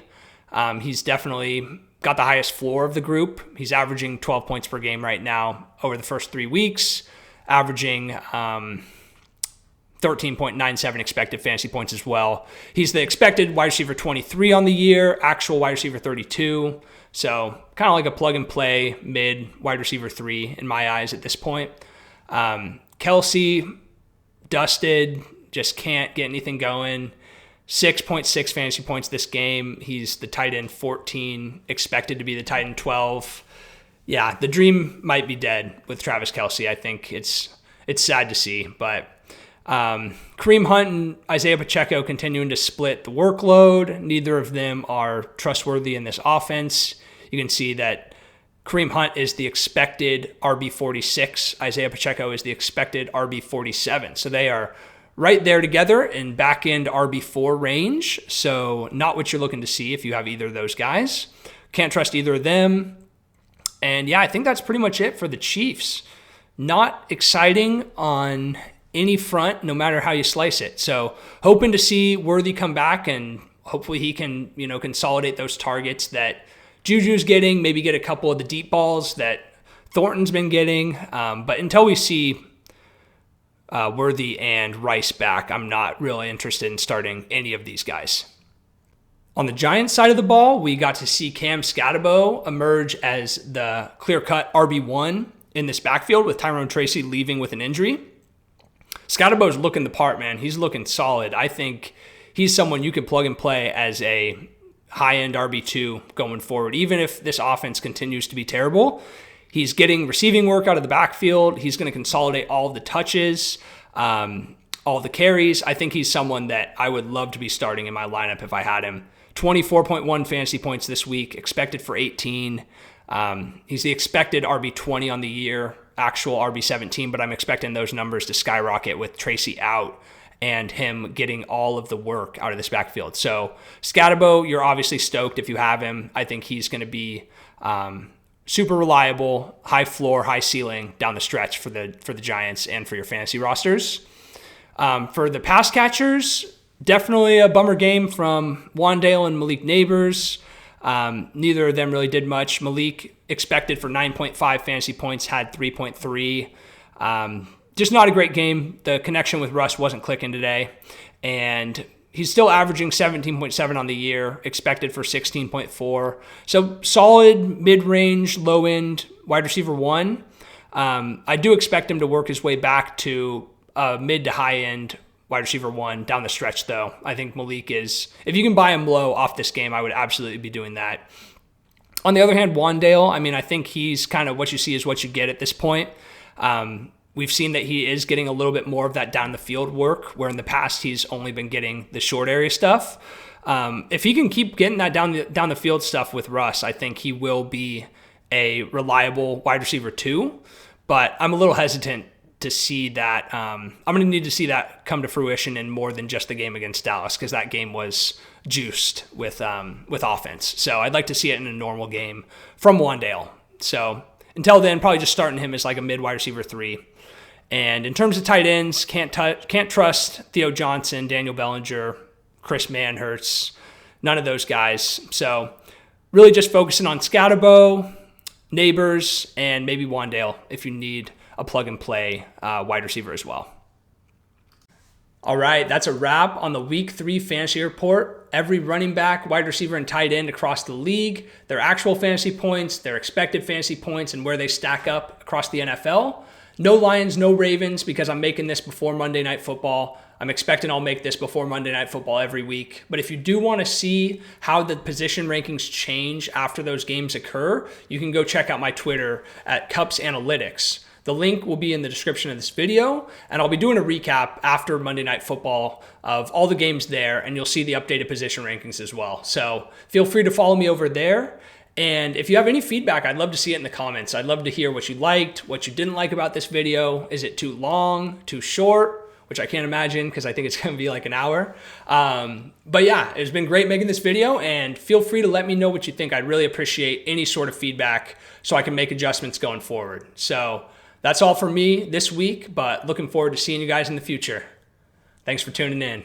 He's definitely got the highest floor of the group. He's averaging 12 points per game right now over the first 3 weeks. Averaging 13.97 expected fantasy points as well. He's the expected wide receiver 23 on the year, actual wide receiver 32. So kind of like a plug and play mid wide receiver 3 in my eyes at this point. Kelsey, dusted, just can't get anything going. 6.6 fantasy points this game. He's the tight end 14, expected to be the tight end 12. Yeah, the dream might be dead with Travis Kelce. I think it's sad to see. But Kareem Hunt and Isaiah Pacheco continuing to split the workload. Neither of them are trustworthy in this offense. You can see that Kareem Hunt is the expected RB46. Isaiah Pacheco is the expected RB47. So they are right there together in back-end RB4 range. So not what you're looking to see if you have either of those guys. Can't trust either of them. And yeah, I think that's pretty much it for the Chiefs. Not exciting on any front, no matter how you slice it. So hoping to see Worthy come back and hopefully he can, consolidate those targets that Juju's getting, maybe get a couple of the deep balls that Thornton's been getting. But until we see Worthy and Rice back, I'm not really interested in starting any of these guys. On the Giants side of the ball, we got to see Cam Scatterbo emerge as the clear-cut RB1 in this backfield with Tyrone Tracy leaving with an injury. Scatterbo's looking the part, man. He's looking solid. I think he's someone you can plug and play as a high-end RB2 going forward. Even if this offense continues to be terrible, he's getting receiving work out of the backfield. He's going to consolidate all of the touches, all the carries. I think he's someone that I would love to be starting in my lineup if I had him. 24.1 fantasy points this week, expected for 18. He's the expected RB20 on the year, actual RB17, but I'm expecting those numbers to skyrocket with Tracy out and him getting all of the work out of this backfield. So Scatterbo, you're obviously stoked if you have him. I think he's going to be super reliable, high floor, high ceiling down the stretch for the Giants and for your fantasy rosters. For the pass catchers, definitely a bummer game from Wandale and Malik Neighbors. Neither of them really did much. Malik expected for 9.5 fantasy points, had 3.3. Just not a great game. The connection with Russ wasn't clicking today. And he's still averaging 17.7 on the year, expected for 16.4. So solid mid-range, low-end wide receiver 1. I do expect him to work his way back to mid to high-end wide receiver 1 down the stretch, though. I think Malik is, if you can buy him low off this game, I would absolutely be doing that. On the other hand, Wandale, I think he's kind of what you see is what you get at this point. We've seen that he is getting a little bit more of that down the field work, where in the past he's only been getting the short area stuff. If he can keep getting that down the field stuff with Russ, I think he will be a reliable wide receiver 2. But I'm a little hesitant to see that. I'm going to need to see that come to fruition in more than just the game against Dallas, because that game was juiced with offense. So I'd like to see it in a normal game from Wandale. So until then, probably just starting him as like a mid wide receiver 3. And in terms of tight ends, can't trust Theo Johnson, Daniel Bellinger, Chris Manhertz, none of those guys. So really just focusing on Scatterbo, Neighbors, and maybe Wandale if you need a plug-and-play wide receiver as well. All right, that's a wrap on the Week 3 fantasy report. Every running back, wide receiver, and tight end across the league, their actual fantasy points, their expected fantasy points, and where they stack up across the NFL. No Lions, no Ravens, because I'm making this before Monday Night Football. I'm expecting I'll make this before Monday Night Football every week. But if you do want to see how the position rankings change after those games occur, you can go check out my Twitter at CUPPS Analytics. The link will be in the description of this video, and I'll be doing a recap after Monday Night Football of all the games there, and you'll see the updated position rankings as well. So feel free to follow me over there. And if you have any feedback, I'd love to see it in the comments. I'd love to hear what you liked, what you didn't like about this video. Is it too long, too short? Which I can't imagine, because I think it's going to be like an hour. But yeah, it's been great making this video, and feel free to let me know what you think. I'd really appreciate any sort of feedback so I can make adjustments going forward. So that's all for me this week, but looking forward to seeing you guys in the future. Thanks for tuning in.